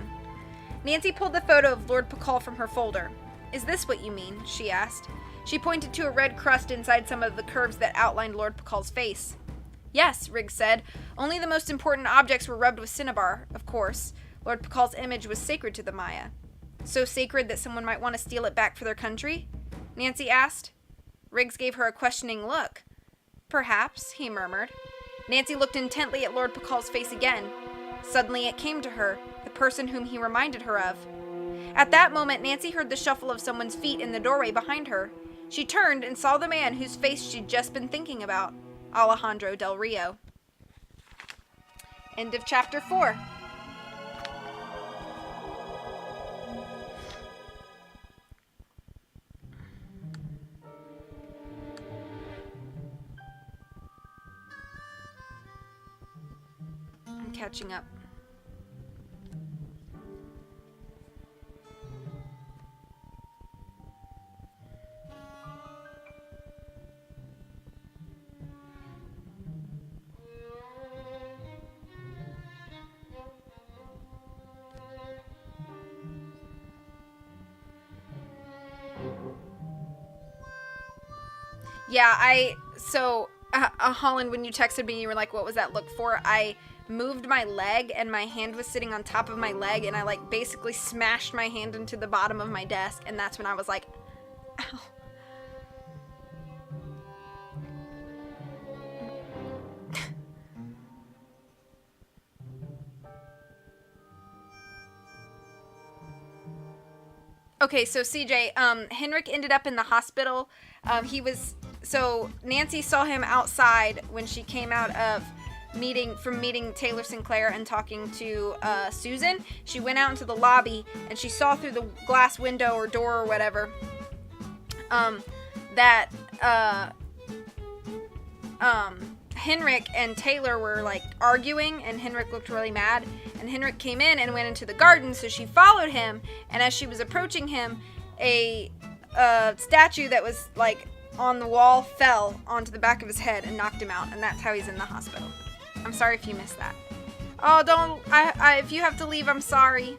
Nancy pulled the photo of Lord Pakal from her folder. Is this what you mean? She asked. She pointed to a red crust inside some of the curves that outlined Lord Pakal's face. Yes, Riggs said. Only the most important objects were rubbed with cinnabar, of course. Lord Pakal's image was sacred to the Maya. So sacred that someone might want to steal it back for their country? Nancy asked. Riggs gave her a questioning look. Perhaps, he murmured. Nancy looked intently at Lord Pakal's face again. Suddenly it came to her, the person whom he reminded her of. At that moment, Nancy heard the shuffle of someone's feet in the doorway behind her. She turned and saw the man whose face she'd just been thinking about, Alejandro Del Rio. End of chapter 4. I'm catching up. Yeah, Holland, when you texted me, you were like, what was that look for? I moved my leg and my hand was sitting on top of my leg and I basically smashed my hand into the bottom of my desk, and that's when I was like, ow. Okay, so CJ, Henrik ended up in the hospital. So Nancy saw him outside when she came out of meeting Taylor Sinclair and talking to Susan. She went out into the lobby and she saw through the glass window or door or whatever that Henrik and Taylor were arguing, and Henrik looked really mad, and Henrik came in and went into the garden, so she followed him, and as she was approaching him, a statue that was on the wall fell onto the back of his head and knocked him out, and that's how he's in the hospital. I'm sorry if you missed that. Oh, if you have to leave, I'm sorry.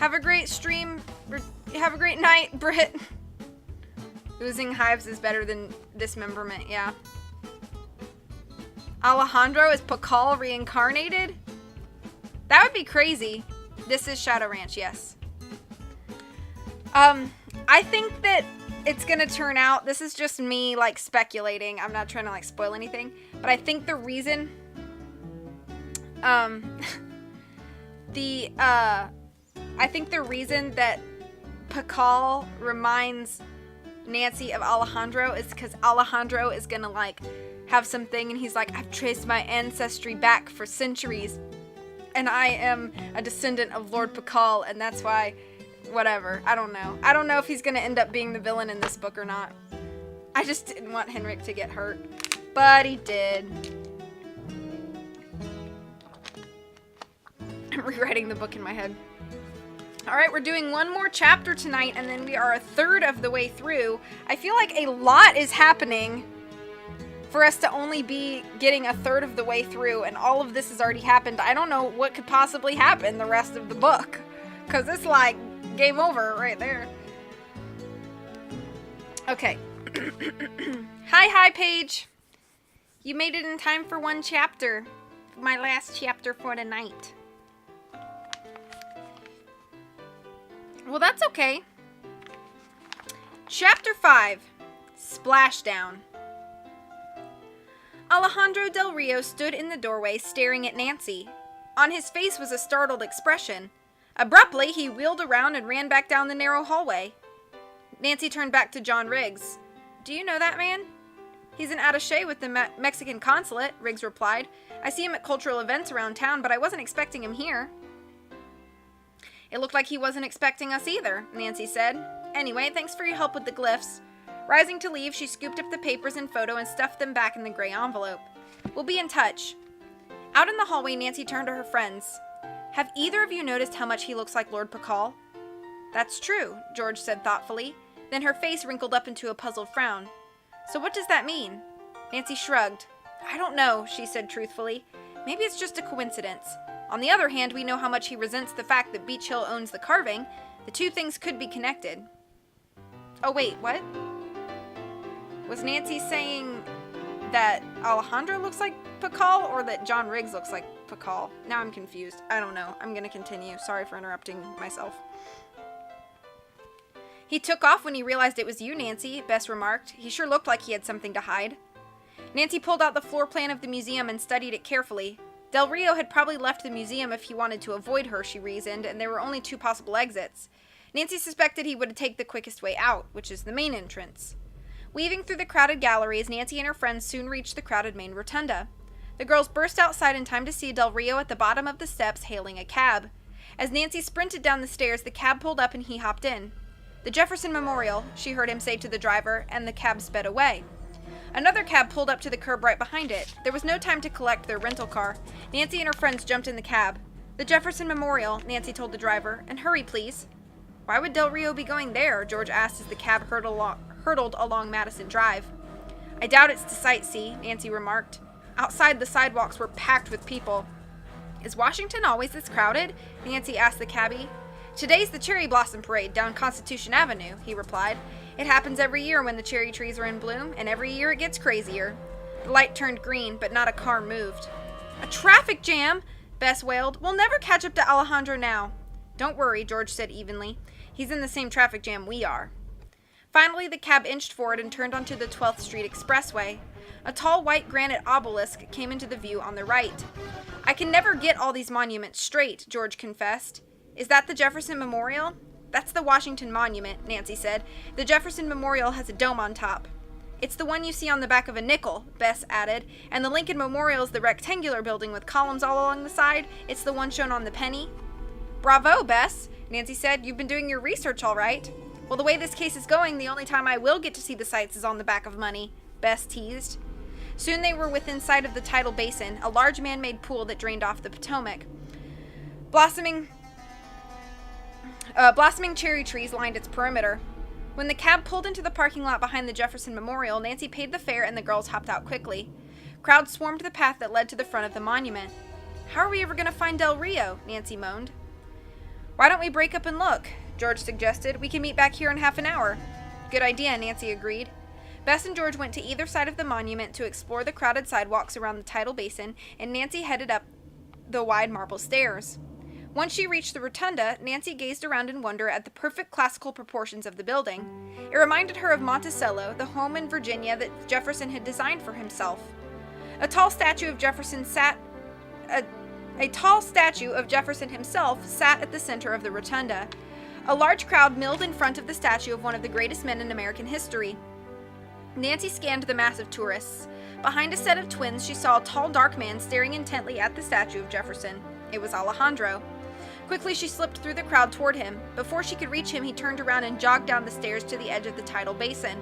Have a great stream, have a great night, Britt. Oozing hives is better than dismemberment, yeah. Alejandro is Pakal reincarnated? That would be crazy. This is Shadow Ranch, yes. I think that it's gonna turn out, this is just me speculating, I'm not trying to spoil anything, but I think the reason I think the reason that Pakal reminds Nancy of Alejandro is because Alejandro is gonna have something and he's I've traced my ancestry back for centuries and I am a descendant of Lord Pakal, and that's why whatever. I don't know if he's gonna end up being the villain in this book or not. I just didn't want Henrik to get hurt, but he did. I'm rewriting the book in my head. All right, we're doing one more chapter tonight, and then we are a third of the way through. I feel like a lot is happening for us to only be getting a third of the way through, and all of this has already happened. I don't know what could possibly happen the rest of the book, because it's like game over right there. Okay. Hi, Paige. You made it in time for one chapter. My last chapter for the night. Well, that's okay. Chapter 5. Splashdown. Alejandro Del Rio stood in the doorway staring at Nancy. On his face was a startled expression. Abruptly, he wheeled around and ran back down the narrow hallway. Nancy turned back to John Riggs. Do you know that man? He's an attaché with the Mexican consulate, Riggs replied. I see him at cultural events around town, but I wasn't expecting him here. It looked like he wasn't expecting us either, Nancy said. Anyway, thanks for your help with the glyphs. Rising to leave, she scooped up the papers and photo and stuffed them back in the gray envelope. We'll be in touch. Out in the hallway, Nancy turned to her friends. Have either of you noticed how much he looks like Lord Pakal? That's true, George said thoughtfully. Then her face wrinkled up into a puzzled frown. So what does that mean? Nancy shrugged. I don't know, she said truthfully. Maybe it's just a coincidence. On the other hand, we know how much he resents the fact that Beach Hill owns the carving. The two things could be connected. Oh wait, what? Was Nancy saying that Alejandro looks like Pakal or that John Riggs looks like Pakal? Now I'm confused. I don't know. I'm going to continue. Sorry for interrupting myself. He took off when he realized it was you, Nancy, Bess remarked. He sure looked like he had something to hide. Nancy pulled out the floor plan of the museum and studied it carefully. Del Rio had probably left the museum if he wanted to avoid her, she reasoned, and there were only two possible exits. Nancy suspected he would take the quickest way out, which is the main entrance. Weaving through the crowded galleries, Nancy and her friends soon reached the crowded main rotunda. The girls burst outside in time to see Del Rio at the bottom of the steps hailing a cab. As Nancy sprinted down the stairs, the cab pulled up and he hopped in. The Jefferson Memorial, she heard him say to the driver, and the cab sped away. Another cab pulled up to the curb right behind it. There was no time to collect their rental car. Nancy and her friends jumped in the cab. The Jefferson Memorial, Nancy told the driver, and hurry, please. Why would Del Rio be going there? George asked as the cab hurtled along Madison Drive. I doubt it's to sightsee, Nancy remarked. Outside, the sidewalks were packed with people. Is Washington always this crowded? Nancy asked the cabbie. Today's the Cherry Blossom Parade down Constitution Avenue, he replied. It happens every year when the cherry trees are in bloom, and every year it gets crazier. The light turned green, but not a car moved. A traffic jam, Bess wailed. We'll never catch up to Alejandro now. Don't worry, George said evenly. He's in the same traffic jam we are. Finally, the cab inched forward and turned onto the 12th Street Expressway. A tall white granite obelisk came into the view on the right. I can never get all these monuments straight, George confessed. Is that the Jefferson Memorial? That's the Washington Monument, Nancy said. The Jefferson Memorial has a dome on top. It's the one you see on the back of a nickel, Bess added. And the Lincoln Memorial is the rectangular building with columns all along the side. It's the one shown on the penny. Bravo, Bess, Nancy said. You've been doing your research all right. Well, the way this case is going, the only time I will get to see the sights is on the back of money, Bess teased. Soon they were within sight of the tidal basin, a large man-made pool that drained off the Potomac. Blossoming cherry trees lined its perimeter. When the cab pulled into the parking lot behind the Jefferson Memorial, Nancy paid the fare and the girls hopped out quickly. Crowds swarmed the path that led to the front of the monument. How are we ever going to find Del Rio? Nancy moaned. Why don't we break up and look? George suggested. We can meet back here in half an hour. Good idea, Nancy agreed. Bess and George went to either side of the monument to explore the crowded sidewalks around the tidal basin, and Nancy headed up the wide marble stairs. Once she reached the rotunda, Nancy gazed around in wonder at the perfect classical proportions of the building. It reminded her of Monticello, the home in Virginia that Jefferson had designed for himself. A tall statue of Jefferson himself sat at the center of the rotunda. A large crowd milled in front of the statue of one of the greatest men in American history. Nancy scanned the mass of tourists. Behind a set of twins, she saw a tall, dark man staring intently at the statue of Jefferson. It was Alejandro. Quickly, she slipped through the crowd toward him. Before she could reach him, he turned around and jogged down the stairs to the edge of the tidal basin.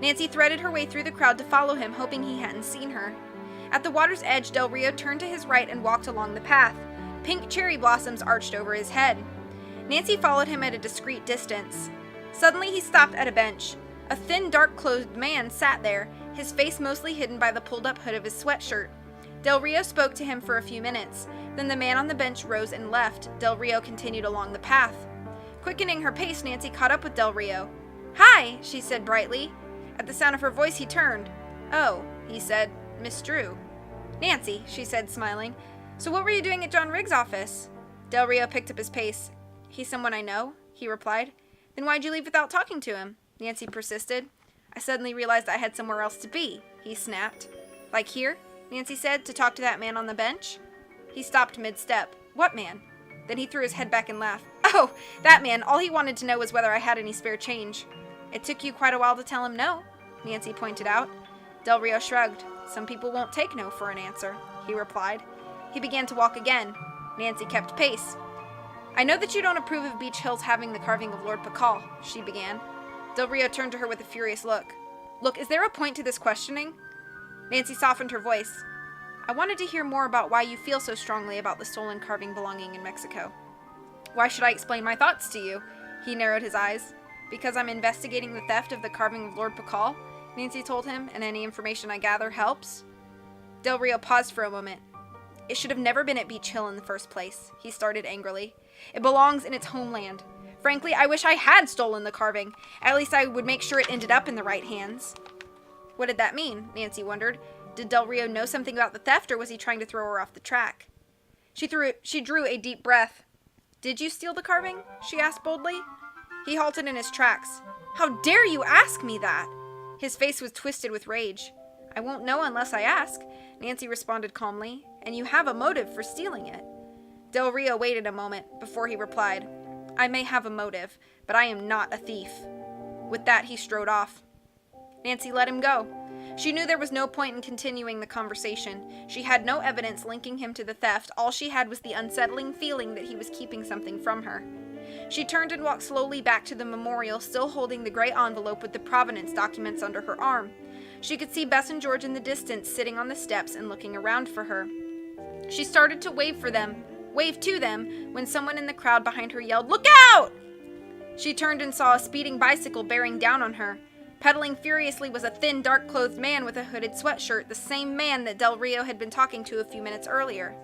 Nancy threaded her way through the crowd to follow him, hoping he hadn't seen her. At the water's edge, Del Rio turned to his right and walked along the path. Pink cherry blossoms arched over his head. Nancy followed him at a discreet distance. Suddenly he stopped at a bench. A thin, dark-clothed man sat there, his face mostly hidden by the pulled-up hood of his sweatshirt. Del Rio spoke to him for a few minutes. Then the man on the bench rose and left. Del Rio continued along the path. Quickening her pace, Nancy caught up with Del Rio. "Hi," she said brightly. At the sound of her voice, he turned. "Oh," he said. "Miss Drew." "Nancy," she said, smiling. "So what were you doing at John Riggs' office?" Del Rio picked up his pace. "He's someone I know," he replied. "Then why'd you leave without talking to him?" Nancy persisted. "I suddenly realized I had somewhere else to be," he snapped. "Like here?" Nancy said, "to talk to that man on the bench?" He stopped mid-step. "What man?" Then he threw his head back and laughed. "Oh, that man. All he wanted to know was whether I had any spare change." "It took you quite a while to tell him no," Nancy pointed out. Del Rio shrugged. "Some people won't take no for an answer," he replied. He began to walk again. Nancy kept pace. "I know that you don't approve of Beach Hills having the carving of Lord Pakal," she began. Del Rio turned to her with a furious look. "Look, is there a point to this questioning?" Nancy softened her voice. "I wanted to hear more about why you feel so strongly about the stolen carving belonging in Mexico." "Why should I explain my thoughts to you?" He narrowed his eyes. "Because I'm investigating the theft of the carving of Lord Pakal," Nancy told him, "and any information I gather helps." Del Rio paused for a moment. "It should have never been at Beach Hill in the first place," he started angrily. "It belongs in its homeland. Frankly, I wish I had stolen the carving. At least I would make sure it ended up in the right hands." What did that mean? Nancy wondered. Did Del Rio know something about the theft, or was he trying to throw her off the track? She drew a deep breath. "Did you steal the carving?" she asked boldly. He halted in his tracks. "How dare you ask me that?" His face was twisted with rage. "I won't know unless I ask," Nancy responded calmly. "And you have a motive for stealing it." Del Rio waited a moment before he replied, "I may have a motive, but I am not a thief." With that, he strode off. Nancy let him go. She knew there was no point in continuing the conversation. She had no evidence linking him to the theft. All she had was the unsettling feeling that he was keeping something from her. She turned and walked slowly back to the memorial, still holding the gray envelope with the provenance documents under her arm. She could see Bess and George in the distance, sitting on the steps and looking around for her. She started to wave to them, when someone in the crowd behind her yelled, "Look out!" She turned and saw a speeding bicycle bearing down on her. Pedaling furiously was a thin, dark-clothed man with a hooded sweatshirt, the same man that Del Rio had been talking to a few minutes earlier.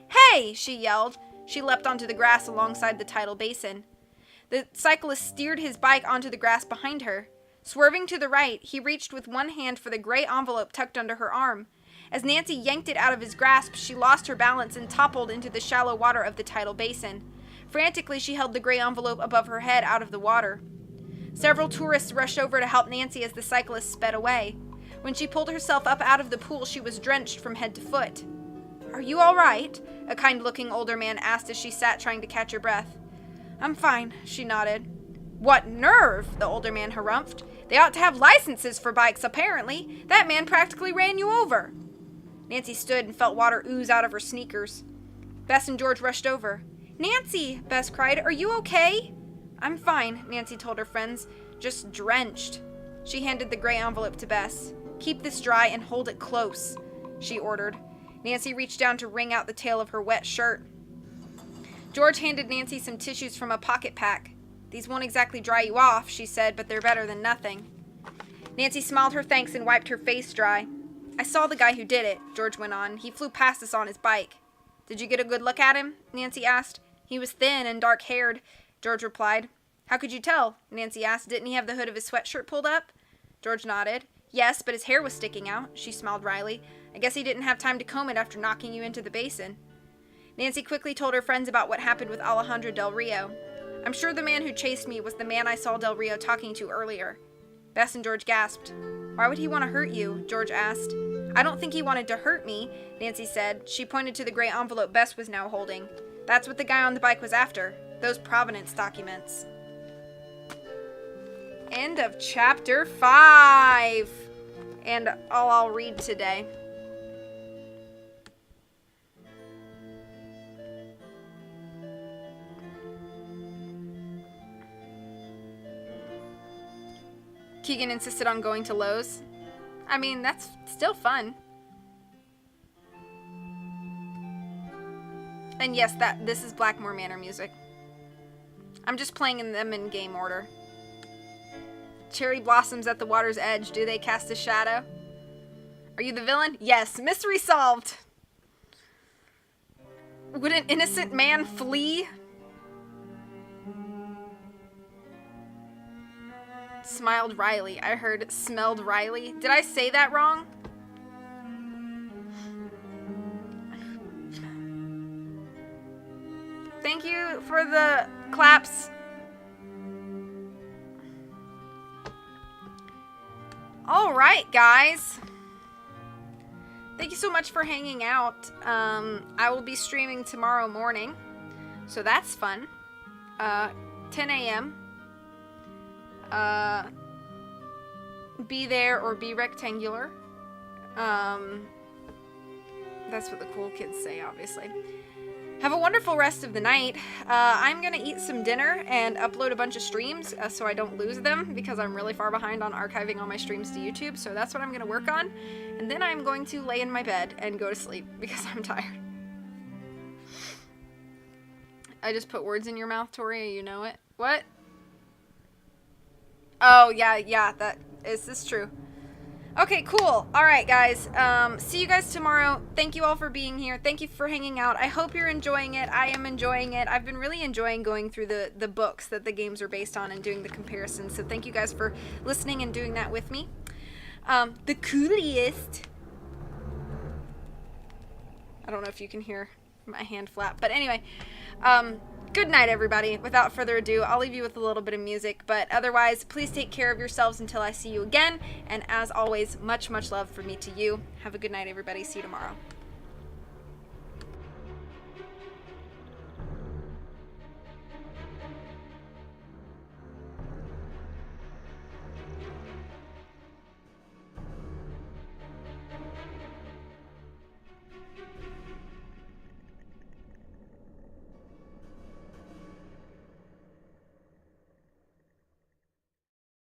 "Hey!" she yelled. She leapt onto the grass alongside the tidal basin. The cyclist steered his bike onto the grass behind her. Swerving to the right, he reached with one hand for the gray envelope tucked under her arm. As Nancy yanked it out of his grasp, she lost her balance and toppled into the shallow water of the tidal basin. Frantically, she held the gray envelope above her head out of the water. Several tourists rushed over to help Nancy as the cyclist sped away. When she pulled herself up out of the pool, she was drenched from head to foot. "Are you all right?" a kind-looking older man asked as she sat trying to catch her breath. "I'm fine," she nodded. "What nerve!" the older man harumphed. "They ought to have licenses for bikes, apparently. That man practically ran you over." Nancy stood and felt water ooze out of her sneakers. Bess and George rushed over. "Nancy!" Bess cried. "Are you okay?" "I'm fine," Nancy told her friends. "Just drenched." She handed the gray envelope to Bess. "Keep this dry and hold it close," she ordered. Nancy reached down to wring out the tail of her wet shirt. George handed Nancy some tissues from a pocket pack. "These won't exactly dry you off," she said, "but they're better than nothing." Nancy smiled her thanks and wiped her face dry. "I saw the guy who did it," George went on. "He flew past us on his bike." "Did you get a good look at him?" Nancy asked. "He was thin and dark-haired," George replied. "How could you tell?" Nancy asked. "Didn't he have the hood of his sweatshirt pulled up?" George nodded. "Yes, but his hair was sticking out." She smiled wryly. "I guess he didn't have time to comb it after knocking you into the basin." Nancy quickly told her friends about what happened with Alejandro Del Rio. "I'm sure the man who chased me was the man I saw Del Rio talking to earlier." Bess and George gasped. "Why would he want to hurt you?" George asked. "I don't think he wanted to hurt me," Nancy said. She pointed to the gray envelope Bess was now holding. "That's what the guy on the bike was after. Those provenance documents." End of chapter 5. And all I'll read today. Keegan insisted on going to Lowe's. I mean, that's still fun. And yes, this is Blackmore Manor music. I'm just playing them in game order. Cherry blossoms at the water's edge. Do they cast a shadow? Are you the villain? Yes. Mystery solved. Would an innocent man flee? Smiled Riley. I heard smelled Riley. Did I say that wrong? Thank you for the claps. All right, guys. Thank you so much for hanging out. I will be streaming tomorrow morning, so that's fun. 10 a.m. Be there or be rectangular. That's what the cool kids say, obviously. Have a wonderful rest of the night. I'm going to eat some dinner and upload a bunch of streams so I don't lose them, because I'm really far behind on archiving all my streams to YouTube. So that's what I'm going to work on. And then I'm going to lay in my bed and go to sleep because I'm tired. I just put words in your mouth, Tori. You know it. What? Oh, yeah. Is this true? Okay, cool. All right, guys. See you guys tomorrow. Thank you all for being here. Thank you for hanging out. I hope you're enjoying it. I am enjoying it. I've been really enjoying going through the books that the games are based on and doing the comparisons. So thank you guys for listening and doing that with me. The coolest. I don't know if you can hear my hand flap, but anyway. Good night, everybody. Without further ado, I'll leave you with a little bit of music, but otherwise, please take care of yourselves until I see you again, and as always, much, much love from me to you. Have a good night, everybody. See you tomorrow.